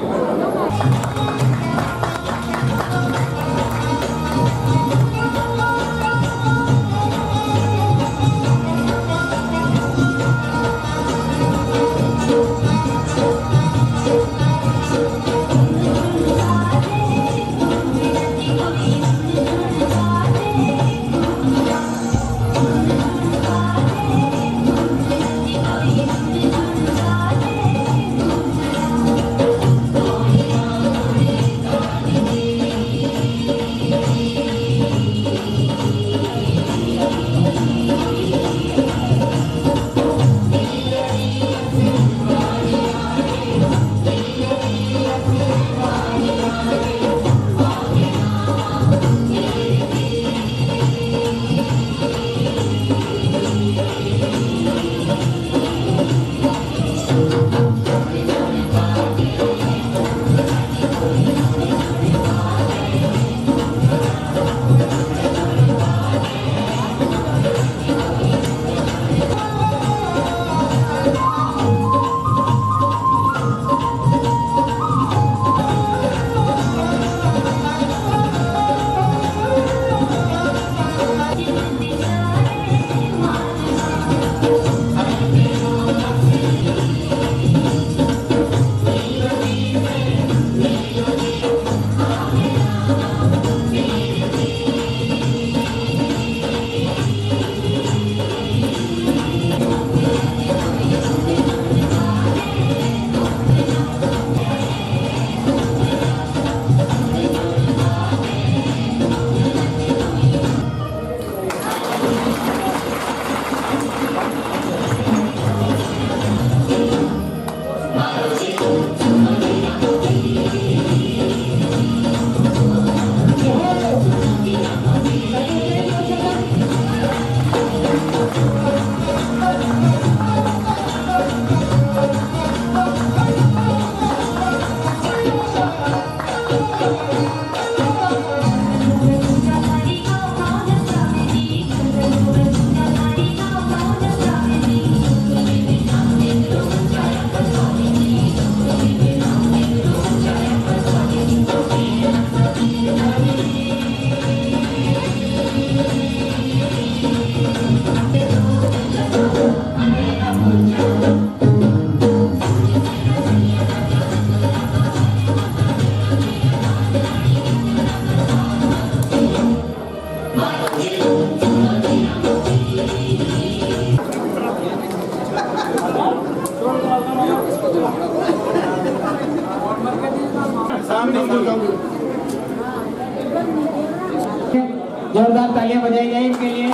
जोरदार तालियां बजाई जाए इनके लिए।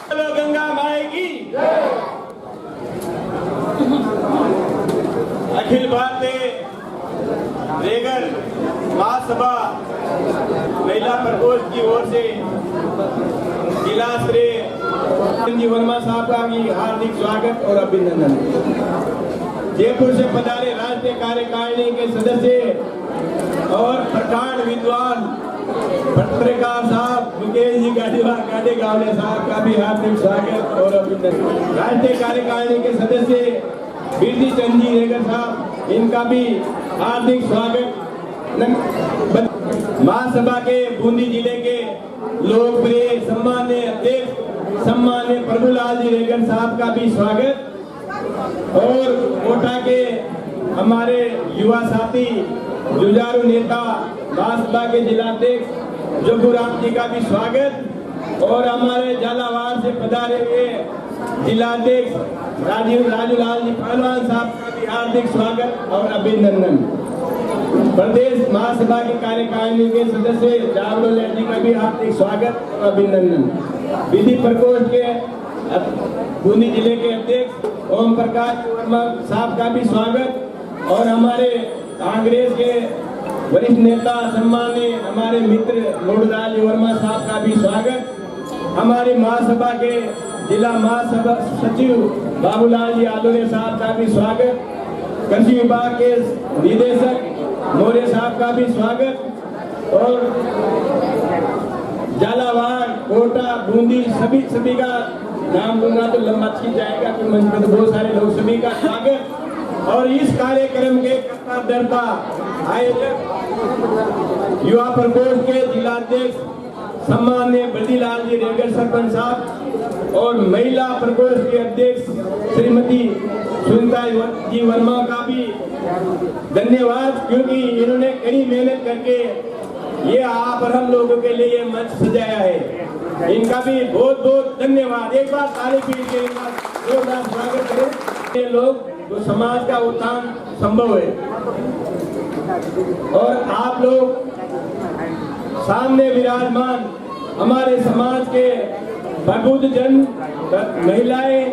बोलो गंगा माई की। अखिल भारतीय रेगर महासभा महिला प्रकोष्ठ की ओर से जिला श्री संजीव वर्मा साहब का भी हार्दिक स्वागत और अभिनंदन। जयपुर से पधारे राष्ट्रीय कार्यकारिणी के सदस्य और प्रकांड विद्वान पत्रकार साहब मुकेश जी गाड़े साहब का भी हार्दिक स्वागत और अभिनंदन। राष्ट्रीय कार्यकारिणी के सदस्य कीर्ति चंद जी रेगर साहब, इनका भी हार्दिक स्वागत। महासभा के बूंदी जिले के लोकप्रिय सम्मान्य अध्यक्ष सम्मान्य प्रभुलाल जी रेगर साहब का भी स्वागत और कोटा के हमारे युवा साथी जुझारू नेता महासभा के जिलाध्यक्ष जोगुराम जी का भी स्वागत और हमारे झालावाड़ से पधारे हुए जिलाध्यक्ष राजूलाल जी पहलवान साहब का भी हार्दिक स्वागत और अभिनंदन। प्रदेश महासभा की कार्यकारिणी के सदस्य जागरूक जी का भी हार्दिक स्वागत और अभिनंदन। विधि प्रकोष्ठ के बूंदी जिले के अध्यक्ष ओम प्रकाश वर्मा साहब का भी स्वागत और हमारे कांग्रेस के वरिष्ठ नेता सम्मानीय हमारे मित्र लोडदास वर्मा साहब का भी स्वागत। हमारी महासभा के जिला महासभा सचिव बाबूलाल जी आलोरे साहब का भी स्वागत। कृषि विभाग के निदेशक मोरे साहब का भी स्वागत और झालावाड़ कोटा बूंदी सभी का नाम लूंगा तो लंबा खींच जाएगा कि मंच में तो बहुत सारे लोग, सभी का स्वागत। और इस कार्यक्रम के कर्ता धर्ता आयोजक युवा प्रकोष्ठ के जिलाध्यक्ष सम्मान्य बद्रीलाल जी रेगर सरपंच साहब और महिला प्रकोष्ठ के अध्यक्ष श्रीमती सुनीता जी वर्मा का भी धन्यवाद, क्योंकि इन्होंने कड़ी मेहनत करके ये आप और हम लोगों के लिए मंच सजाया है। इनका भी बहुत बहुत धन्यवाद। एक बार ताली पीट के जोरदार स्वागत करें। ये लोग जो समाज का उत्थान संभव है और आप लोग सामने विराजमान हमारे समाज के प्रबुद्ध जन महिलाएं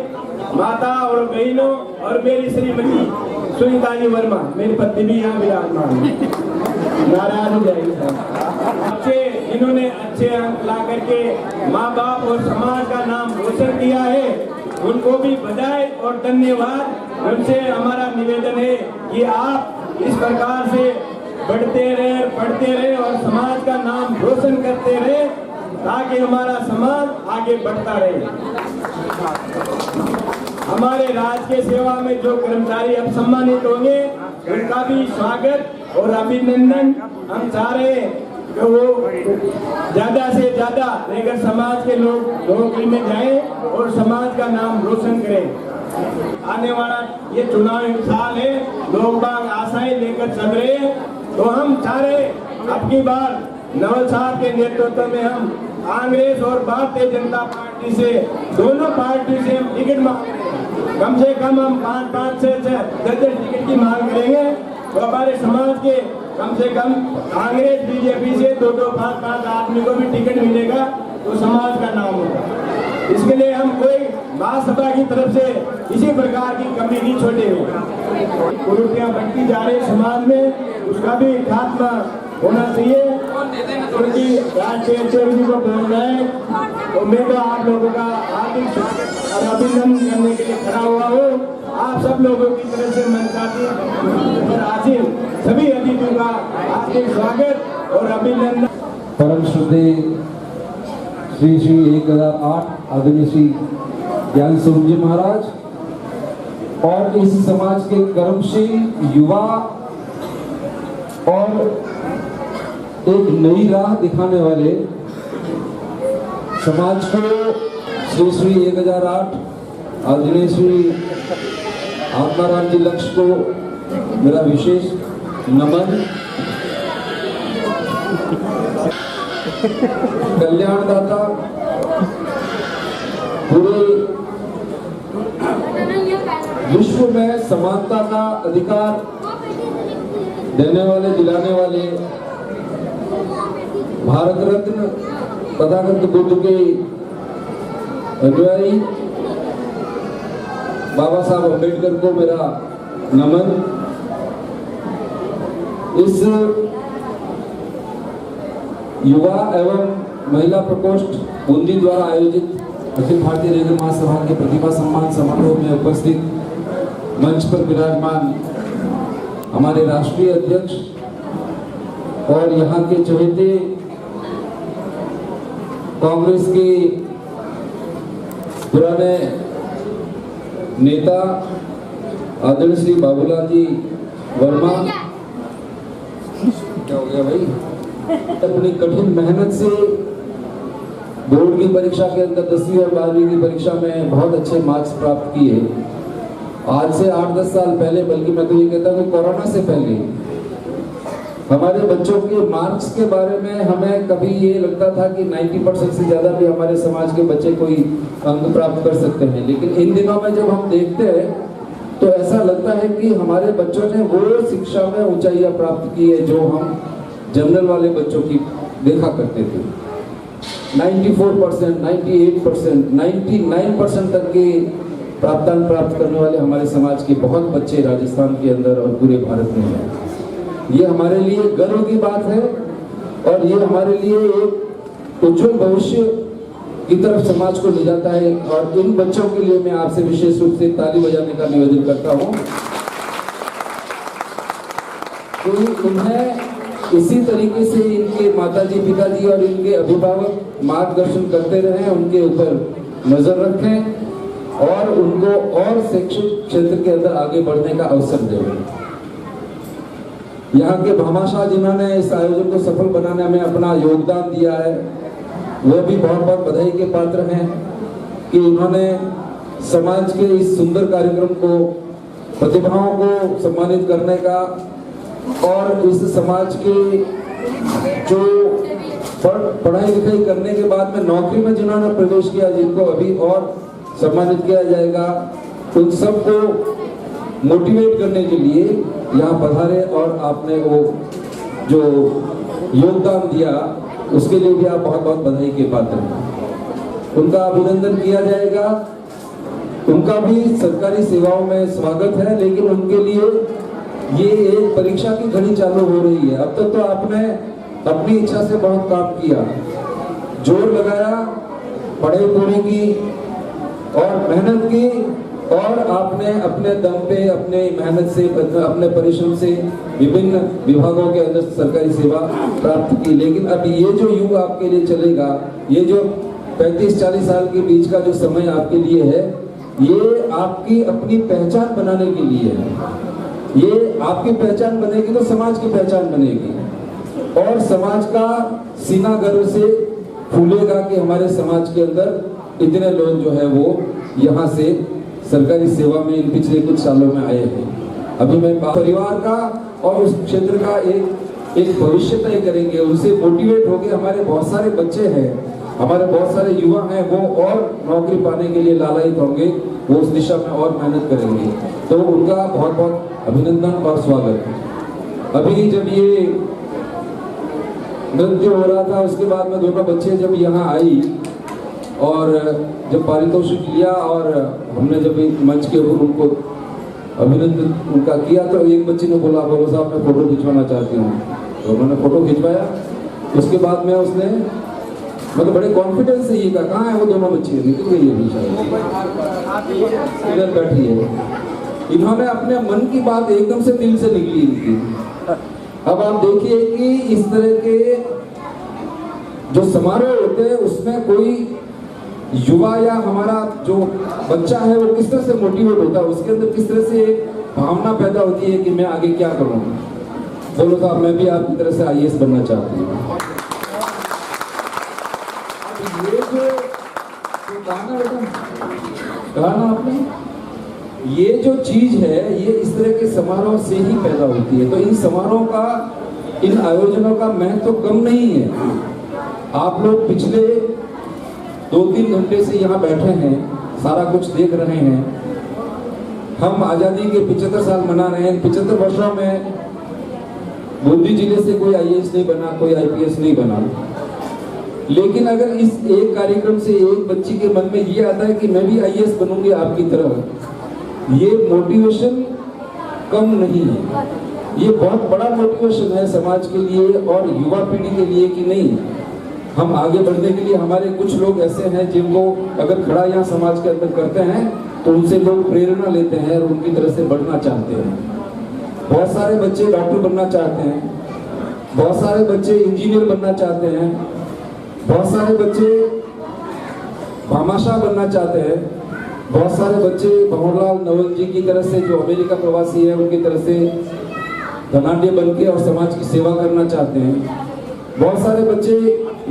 माता और बहनों और मेरी श्रीमती सुनीता जी वर्मा, मेरी पत्नी भी यहाँ विराजमान है, नाराज हो जाएगी अच्छे इन्होंने अच्छे अंक ला करके माँ बाप और समाज का नाम रोशन किया है, उनको भी बधाई और धन्यवाद। उनसे हमारा निवेदन है कि आप इस प्रकार से बढ़ते रहे और समाज का नाम रोशन करते रहे ताकि हमारा समाज आगे बढ़ता रहे। हमारे राज्य के सेवा में जो कर्मचारी अब सम्मानित होंगे उनका भी स्वागत और अभिनंदन। हम चाह रहे हैं कि वो ज्यादा से ज्यादा रेगर समाज के लोग नौकरी में जाएं और समाज का नाम रोशन करें। आने वाला ये चुनावी साल है, लोग बाग आशाएं लेकर चल रहे हैं, तो हम चाह रहे अब की बार नवल साहब के नेतृत्व में हम कांग्रेस और भारतीय जनता पार्टी से दोनों पार्टी से हम टिकट मांग रहे हैं। कम से कम हम 5-5 से 10 टिकट की मांग करेंगे तो हमारे समाज के कम से कम कांग्रेस बीजेपी से 2-2, 5-5 आदमी को भी टिकट मिलेगा तो समाज का नाम होगा। इसके लिए हम कोई महासभा की तरफ से किसी प्रकार की कमी नहीं छोड़ेंगे। कुरीतियां बढ़ती जा रही समाज में, उसका भी खात्मा होना चाहिए। उनकी राष्ट्रीय अध्यक्ष जी को बोलना है तो मैं तो आप लोगों का हार्दिक स्वागत और अभिनंदन करने के लिए खड़ा हुआ हूँ। आप सब लोगों की तरफ से मनसाती और हासिल सभी अतिथियों का हार्दिक स्वागत और अभिनंदन। परम श्रद्धेय श्री 1008 आदरणीय श्री ज्ञान स्वरूप जी महाराज और इस समाज के कर्मशील युवा और एक नई राह दिखाने वाले समाज को श्री 1008 आदरणीय श्री आत्माराम जी लक्ष्य को मेरा विशेष नमन। कल्याणदाता पूरे विश्व में समानता का अधिकार देने वाले, दिलाने वाले भारत रत्न तथागत बुद्ध के अनुयायी बाबा साहब अम्बेडकर को मेरा नमन। इस युवा एवं महिला प्रकोष्ठ बूंदी द्वारा आयोजित अखिल भारतीय रेडियो महासभा के प्रतिभा सम्मान समारोह में उपस्थित मंच पर विराजमान हमारे राष्ट्रीय अध्यक्ष और यहाँ के चहेते कांग्रेस के पुराने नेता आदरणीय श्री बाबूलाल जी वर्मा, क्या हो गया भाई, अपनी कठिन मेहनत से बोर्ड की परीक्षा के अंदर 10वीं और 12वीं की परीक्षा में बहुत अच्छे मार्क्स प्राप्त किए। आज से 8-10 साल पहले, बल्कि मैं तो ये कहता हूँ कि कोरोना से पहले हमारे बच्चों के मार्क्स के बारे में हमें कभी ये लगता था कि 90% से ज़्यादा भी हमारे समाज के बच्चे कोई अंक प्राप्त कर सकते हैं, लेकिन इन दिनों में जब हम देखते हैं तो ऐसा लगता है कि हमारे बच्चों ने वो शिक्षा में ऊंचाइयां प्राप्त की है जो हम जनरल वाले बच्चों की देखा करते थे। 94%, 98%, 99% तक के प्राप्तांक प्राप्त करने वाले हमारे समाज के बहुत बच्चे राजस्थान के अंदर और पूरे भारत में हैं। ये हमारे लिए गर्व की बात है और ये हमारे लिए एक उज्जवल भविष्य की तरफ समाज को ले जाता है। और इन बच्चों के लिए मैं आपसे विशेष रूप से ताली बजाने का निवेदन करता हूँ कि उन्हें इसी तरीके से इनके माताजी, पिताजी और इनके अभिभावक मार्गदर्शन करते रहें, उनके ऊपर नजर रखें और उनको और शैक्षिक क्षेत्र के अंदर आगे बढ़ने का अवसर दें। यहाँ के भामाशाह जिन्होंने इस आयोजन को सफल बनाने में अपना योगदान दिया है, वो भी बहुत बहुत बधाई के पात्र हैं कि उन्होंने समाज के इस सुंदर कार्यक्रम को, प्रतिभाओं को सम्मानित करने का और इस समाज के जो पढ़ाई लिखाई करने के बाद में नौकरी में जिन्होंने प्रवेश किया, जिनको अभी और सम्मानित किया जाएगा, उन सबको मोटिवेट करने के लिए यहाँ पधारे और आपने वो जो योगदान दिया उसके लिए भी आप बहुत बहुत बधाई के पात्र हैं। उनका अभिनंदन किया जाएगा। उनका भी सरकारी सेवाओं में स्वागत है, लेकिन उनके लिए ये एक परीक्षा की घड़ी चालू हो रही है। अब तक तो आपने अपनी इच्छा से बहुत काम किया, जोर लगाया, पढ़ाई पूरी की और मेहनत की और आपने अपने दम पे, अपने मेहनत से, अपने परिश्रम से विभिन्न विभागों के अंदर सरकारी सेवा प्राप्त की। लेकिन अब ये जो युग आपके लिए चलेगा, ये जो 35-40 साल के बीच का जो समय आपके लिए है, ये आपकी अपनी पहचान बनाने के लिए है। ये आपकी पहचान बनेगी तो समाज की पहचान बनेगी और समाज का सीना गर्व से फूलेगा कि हमारे समाज के अंदर इतने लोग जो है वो यहाँ से सरकारी सेवा में इन पिछले कुछ सालों में आए हैं। अभी मैं परिवार का और उस क्षेत्र का एक भविष्य तय करेंगे, उनसे मोटिवेट होकर हमारे बहुत सारे बच्चे हैं, हमारे बहुत सारे युवा हैं, वो और नौकरी पाने के लिए लालायित होंगे, वो उस दिशा में और मेहनत करेंगे। तो उनका बहुत बहुत अभिनंदन और स्वागत। अभी जब ये नृत्य हो रहा था उसके बाद में दोनों बच्चे जब यहाँ आई और जब पारितोषिक लिया और हमने जब मंच के ऊपर उनको अभिनंदन उनका किया तो एक बच्ची ने बोला, बोलो साहब मैं फोटो खिंचवाना चाहती हूँ। तो उन्होंने फोटो खिंचवाया। उसके बाद में उसने मतलब बड़े कॉन्फिडेंस से ये कहा, कहाँ है वो दोनों बच्ची, निकल गई है इधर बैठी है। इन्होंने अपने मन की बात एकदम से दिल से निकली इनकी। अब आप देखिए कि इस तरह के जो समारोह होते हैं उसमें कोई युवा या हमारा जो बच्चा है वो किस तरह से मोटिवेट होता है, उसके अंदर किस तरह से एक भावना पैदा होती है कि मैं आगे क्या करूँ। बोलो साहब मैं भी आपकी तरह से IAS बनना चाहती हूँ। ये जो कहा ना आपने, ये जो चीज है ये इस तरह के समारोह से ही पैदा होती है। तो इन समारोह का, इन आयोजनों का महत्व तो कम नहीं है। आप लोग पिछले 2-3 घंटे से यहाँ बैठे हैं, सारा कुछ देख रहे हैं। हम आज़ादी के 75 साल मना रहे हैं। 75 वर्षों में बूंदी जिले से कोई IAS नहीं बना, कोई IPS नहीं बना, लेकिन अगर इस एक कार्यक्रम से एक बच्ची के मन में ये आता है कि मैं भी IAS बनूंगी आपकी तरह, ये मोटिवेशन कम नहीं है, ये बहुत बड़ा मोटिवेशन है समाज के लिए और युवा पीढ़ी के लिए कि नहीं, हम आगे बढ़ने के लिए हमारे कुछ लोग ऐसे हैं जिनको अगर खड़ा यहाँ समाज के अंदर करते हैं तो उनसे लोग प्रेरणा लेते हैं और उनकी तरह से बढ़ना चाहते हैं। बहुत सारे बच्चे डॉक्टर बनना चाहते हैं, बहुत सारे बच्चे इंजीनियर बनना चाहते हैं, बहुत सारे बच्चे भामाशाह बनना चाहते हैं, बहुत सारे बच्चे भंवरलाल नवल जी की तरह से जो अमेरिका प्रवासी है उनकी तरह से धनाढ्य बन के और समाज की सेवा करना चाहते हैं। बहुत सारे बच्चे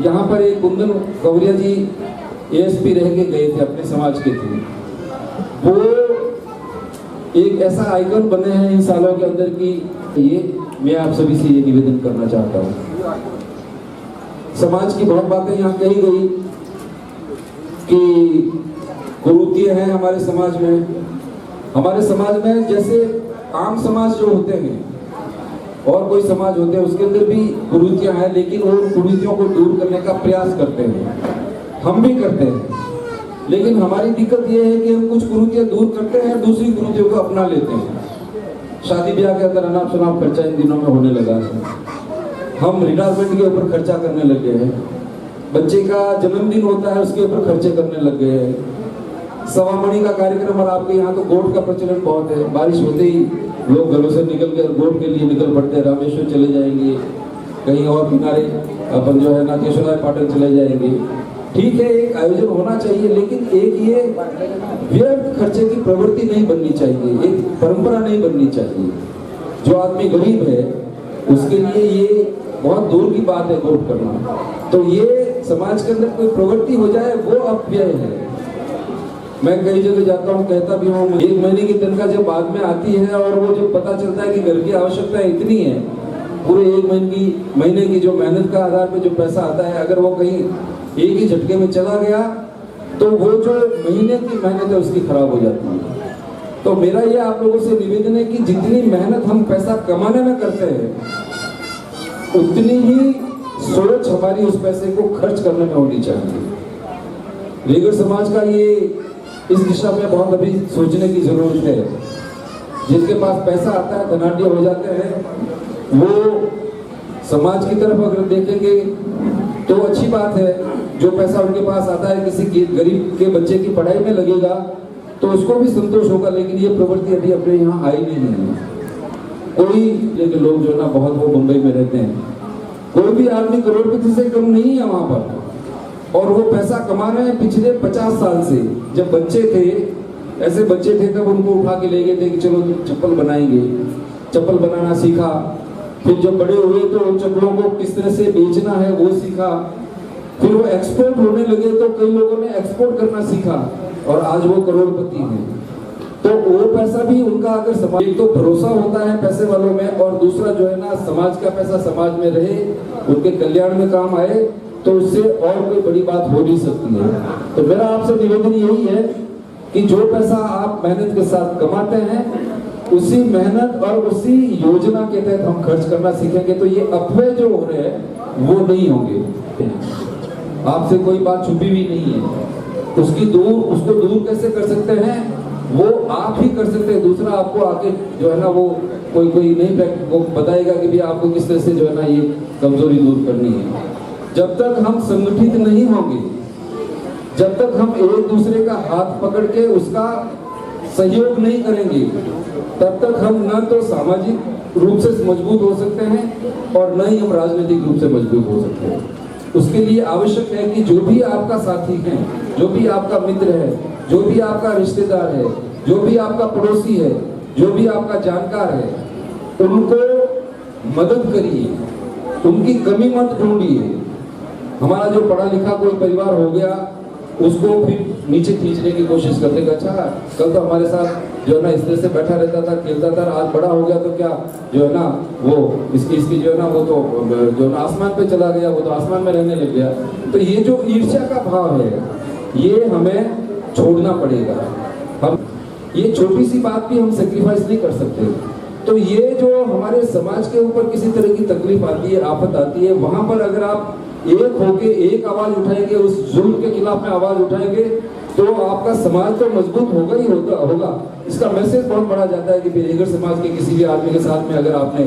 यहाँ पर एक कुंदन गौरिया जी ASP रह के गए थे, अपने समाज के थे, वो एक ऐसा आइकन बने हैं इन सालों के अंदर कि ये मैं आप सभी से ये निवेदन करना चाहता हूँ। समाज की बहुत बातें यहाँ कही गई कि कुरीतियां हैं हमारे समाज में। हमारे समाज में जैसे आम समाज जो होते हैं और कोई समाज होते हैं उसके अंदर भी कुरीतियां हैं, लेकिन वो कुरीतियों को दूर करने का प्रयास करते हैं, हम भी करते हैं। लेकिन हमारी दिक्कत ये है कि हम कुछ कुरीतियां दूर करते हैं, दूसरी कुरीतियों को अपना लेते हैं। शादी ब्याह के अंदर अनाप शनाप खर्चा इन दिनों में होने लगा है, हम रिटायरमेंट के ऊपर खर्चा करने लग गए हैं, बच्चे का जन्मदिन होता है उसके ऊपर खर्चे करने लग गए हैं, सवामणि का कार्यक्रम, और आपके यहाँ तो गोट का प्रचलन बहुत है, बारिश होते ही लोग घरों से निकल कर गोट के लिए निकल पड़ते हैं, रामेश्वर चले जाएंगे, कहीं और किनारे अपन जो है ना केशवराय पाटन चले जाएंगे। ठीक है, एक आयोजन होना चाहिए, लेकिन एक ये व्यर्थ खर्चे की प्रवृत्ति नहीं बननी चाहिए, एक परंपरा नहीं बननी चाहिए। जो आदमी गरीब है उसके लिए ये बहुत दूर की बात है वोट करना, तो ये समाज के अंदर कोई प्रवृत्ति हो जाए वो अपव्यय है। मैं कई जगह जाता हूँ, कहता भी हूँ, 1 महीने की तनख्वाह जब बाद में आती है और वो जब पता चलता है कि घर की आवश्यकता इतनी है, पूरे 1 महीने की जो मेहनत का आधार पे जो पैसा आता है, अगर वो कहीं एक ही झटके में चला गया तो वो जो महीने की मेहनत है उसकी खराब हो जाती है। तो मेरा ये आप लोगों से निवेदन है कि जितनी मेहनत हम पैसा कमाने में करते हैं उतनी ही सोच हमारी उस पैसे को खर्च करने में होनी चाहिए। रेगड़ समाज का ये इस दिशा में बहुत अभी सोचने की जरूरत है। जिनके पास पैसा आता है, धनाढ्य हो जाते हैं, वो समाज की तरफ अगर देखेंगे तो अच्छी बात है। जो पैसा उनके पास आता है किसी गरीब के बच्चे की पढ़ाई में लगेगा तो उसको भी संतोष होगा, लेकिन ये प्रवृत्ति अभी अपने यहाँ आई नहीं है। कोई लेकिन लोग जो ना बहुत वो मुंबई में रहते हैं, कोई भी आदमी करोड़पति से कम नहीं है वहां पर, और वो पैसा कमा रहे हैं पिछले 50 साल से। जब बच्चे थे, ऐसे बच्चे थे, तब उनको उठा के ले गए थे कि चलो चप्पल बनाएंगे, चप्पल बनाना सीखा। फिर जब बड़े हुए तो उन चप्पलों को किस तरह से बेचना है वो सीखा। फिर वो एक्सपोर्ट होने लगे तो कई लोगों ने एक्सपोर्ट करना सीखा और आज वो करोड़पति हैं। तो वो पैसा भी उनका अगर समाज, एक तो भरोसा होता है पैसे वालों में, और दूसरा जो है ना समाज का पैसा समाज में रहे, उनके कल्याण में काम आए, तो उससे और कोई बड़ी बात हो नहीं सकती है। तो मेरा आपसे निवेदन यही है कि जो पैसा आप मेहनत के साथ कमाते हैं उसी मेहनत और उसी योजना के तहत हम खर्च करना सीखेंगे तो ये अपव्यय जो हो रहे हैं वो नहीं होंगे। आपसे कोई बात छुपी हुई नहीं है, उसको दूर कैसे कर सकते हैं वो आप ही कर सकते हैं। दूसरा आपको आके जो है ना वो कोई नहीं वो बताएगा कि भी आपको किस तरह से जो है ना ये कमजोरी दूर करनी है। जब तक हम संगठित नहीं होंगे, जब तक हम एक दूसरे का हाथ पकड़ के उसका सहयोग नहीं करेंगे, तब तक हम न तो सामाजिक रूप से मजबूत हो सकते हैं और न ही हम राजनीतिक रूप से मजबूत हो सकते हैं। उसके लिए आवश्यक है कि जो भी आपका साथी है, जो भी आपका मित्र है, जो भी आपका रिश्तेदार है, जो भी आपका पड़ोसी है, जो भी आपका जानकार है, उनको मदद करिए, उनकी कमी मत ढूंढिए। हमारा जो पढ़ा लिखा कोई परिवार हो गया उसको फिर नीचे खींचने की कोशिश करते हैं। अच्छा, कल तो हमारे साथ जो है ना इस तरह से बैठा रहता था, खेलता था, आज बड़ा हो गया तो क्या जो है ना वो इसकी जो है ना वो तो जो ना आसमान पे चला गया, वो तो आसमान में रहने लग गया। तो ये जो ईर्ष्या का भाव है ये हमें छोड़ना पड़ेगा। हम ये छोटी सी बात भी हम सेक्रीफाइस नहीं कर सकते। तो ये जो हमारे समाज के ऊपर किसी तरह की तकलीफ आती है, आफत आती है, वहां पर अगर आप एक होके एक आवाज उठाएंगे, उस जुल्म के खिलाफ में आवाज उठाएंगे, तो आपका समाज तो मजबूत होगा ही होगा। इसका मैसेज बहुत बड़ा जाता है कि बेघर समाज के किसी भी आदमी के साथ में अगर आपने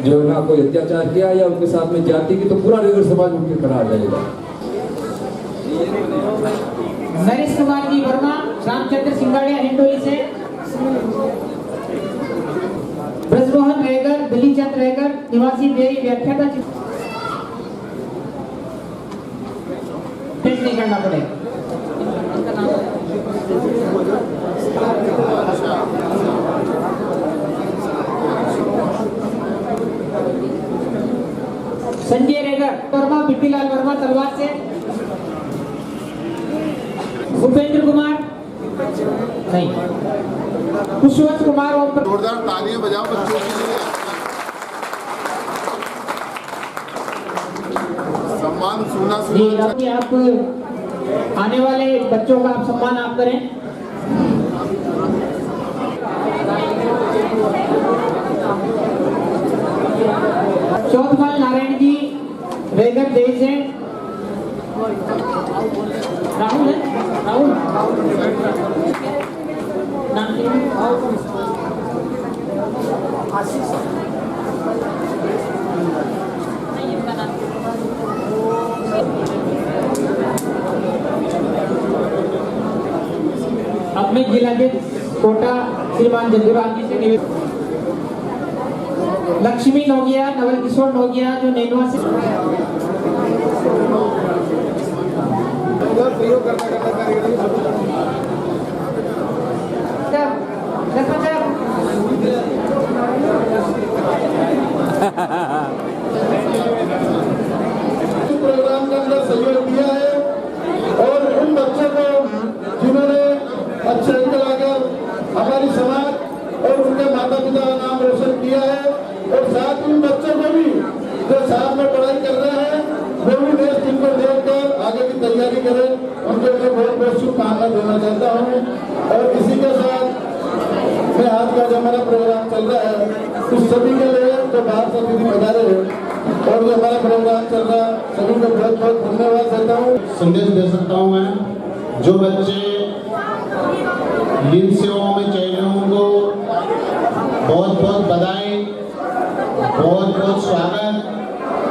जो है ना कोई अत्याचार किया या उनके साथ में जाति की, तो पूरा बेघर समाज उनके खड़ा आ जाएगा। नरेश कुमार जी वर्मा, रामचंद्र सिंगाड़िया हिंडोली से, ब्रजमोहन रेगर, दिलीचंद रेगर, निवासी देवी व्याख्याता नहीं करना पड़ेगा। संजय रेगर वर्मा, बिट्टीलाल वर्मा तलवार से, उपेंद्र कुमार नहीं, पुष्पवंत कुमार ओम पर जोरदार तालियां बजाओ बच्चों के लिए। सम्मान सुना जी, आप आने वाले बच्चों का आप सम्मान आप करें। चौथमाल नारायण जी रेगर देश है, राहुल है, राहुल नाम अब मैं जिलाधीश कोटा श्रीमान जंदूराम जी से निवेदन, लक्ष्मी नोगिया, नवल किशोर नोगिया जो नेनुआ से, प्रोग्राम के अंदर सहयोग दिया है और उन बच्चों को जिन्होंने अच्छे अंक लाकर हमारी समाज और उनके माता पिता का नाम रोशन किया है, और साथ ही उन बच्चों को भी जो साथ में पढ़ाई कर रहे हैं वो भी देश दिन को देखकर आगे की तैयारी करें, उनके लिए बहुत बहुत शुभकामना देना चाहता हूँ। और इसी के साथ मैं आज का जो हमारा प्रोग्राम चल रहा है उस सभी के लिए जो बाहर से दीदी पधारे हैं और जो हमारा प्रोग्राम चल रहा है सभी को बहुत बहुत धन्यवाद देता हूँ। संदेश दे सकता हूँ मैं, जो बच्चे इन सेवाओं में चाहिए उनको बहुत बहुत बधाई, बहुत बहुत स्वागत।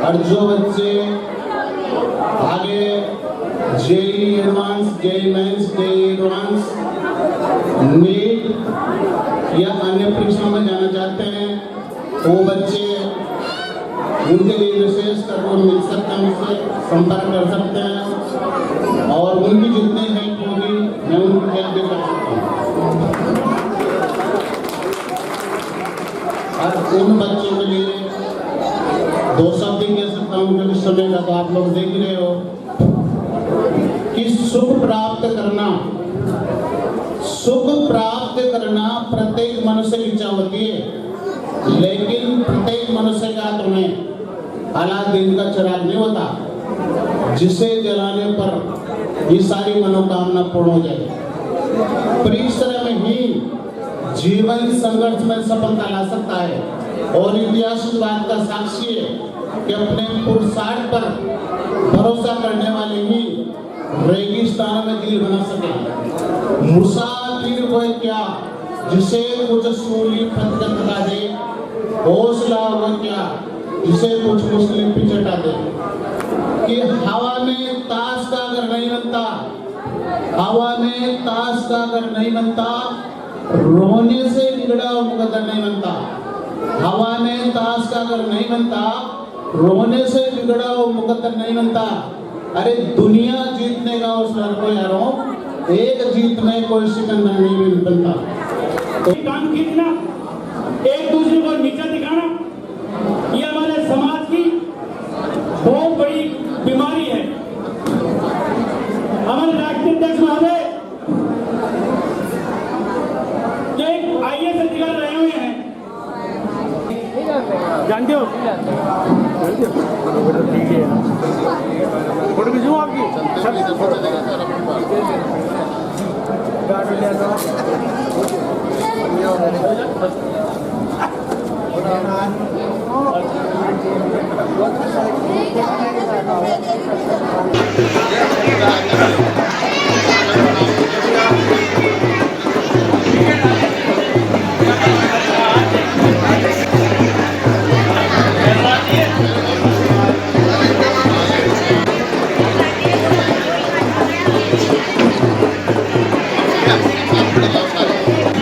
और जो बच्चे आगे JEE advance, JEE mains, JEE advance, NEET या अन्य परीक्षाओं में जाना चाहते हैं, वो बच्चे उनके लिए विशेष कर मिल सकते हैं, मुझसे संपर्क कर सकते हैं और उनकी जितनी हेल्प होगी मैं उनकी हेल्प भी कर सकता हूँ। और उन बच्चों के लिए दो शब्द ही कह सकता हूँ क्योंकि समय का तो आप लोग देख रहे हो कि सुख प्राप्त करना प्रत्येक मनुष्य की इच्छा होती है, लेकिन प्रत्येक मनुष्य का हाथ में अलाद दिन का चिराग नहीं होता जिसे जलाने पर ये सारी मनोकामना पूर्ण हो जाए। परिश्रम ही जीवन संघर्ष में सफलता ला सकता है और इतिहास इस बात का साक्षी है कि अपने पुरुषार्थ पर भरोसा करने वाले ही रेगिस्तानों में दिल बना सके। मुसाफिर वो क्या जिसे कुछ सूली फतकत लगा दे, हौसला वो क्या जिसे कुछ मुस्लिम पिछटा दे। कि हवा में ताश का अगर नहीं बनता, हवा में ताश का अगर नहीं बनता, रोने से बिगड़ा मुकद्दर नहीं बनता। हवा में ताश का अगर नहीं बनता, रोने से बिगड़ा वो मुकद्दर नहीं बनता। अरे दुनिया जीतने का उस को यारों, एक जीत में कोई सिकंदर नहीं बनता। तो काम खींचना, एक दूसरे को नीचा दिखाना, ये हमारे समाज की बहुत बड़ी बीमारी है। हमारे राष्ट्रीय अध्यक्ष महोदय जो एक IAS अधिकारी रहे हुए हैं, जानते हो फोटो खींचूं आपकी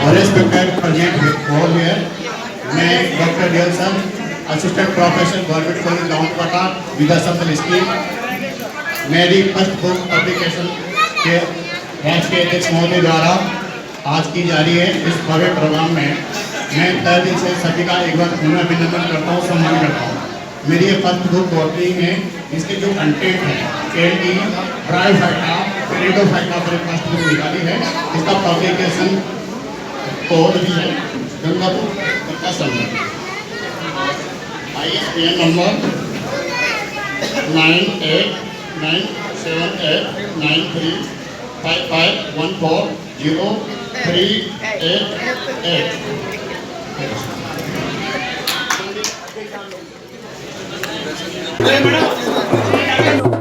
Respected President all here, मैं डॉक्टर डियलसन असिस्टेंट प्रोफेसर गवर्नमेंट कॉलेज लाउंटवाटा विद्यासंपन्न स्कीम मेरी फर्स्ट बुक पब्लिकेशन के राष्ट्रीय अध्यक्ष महोदय द्वारा आज की जा रही है। इस भव्य प्रोग्राम में मैं तहे दिल से सभी का एक बार पुनः अभिनंदन करता हूँ, सम्मान करता हूँ। मेरी ये फर्स्ट बुक पोएट्री में इसके जो कंटेंट है एल ई ब्रायोफाइटा पेरिडोफाइटा पर फर्स्ट बुक निकाली है। इसका पब्लिकेशन कोड भी है गंगापुर का संघ ISBN नंबर 98978935140388।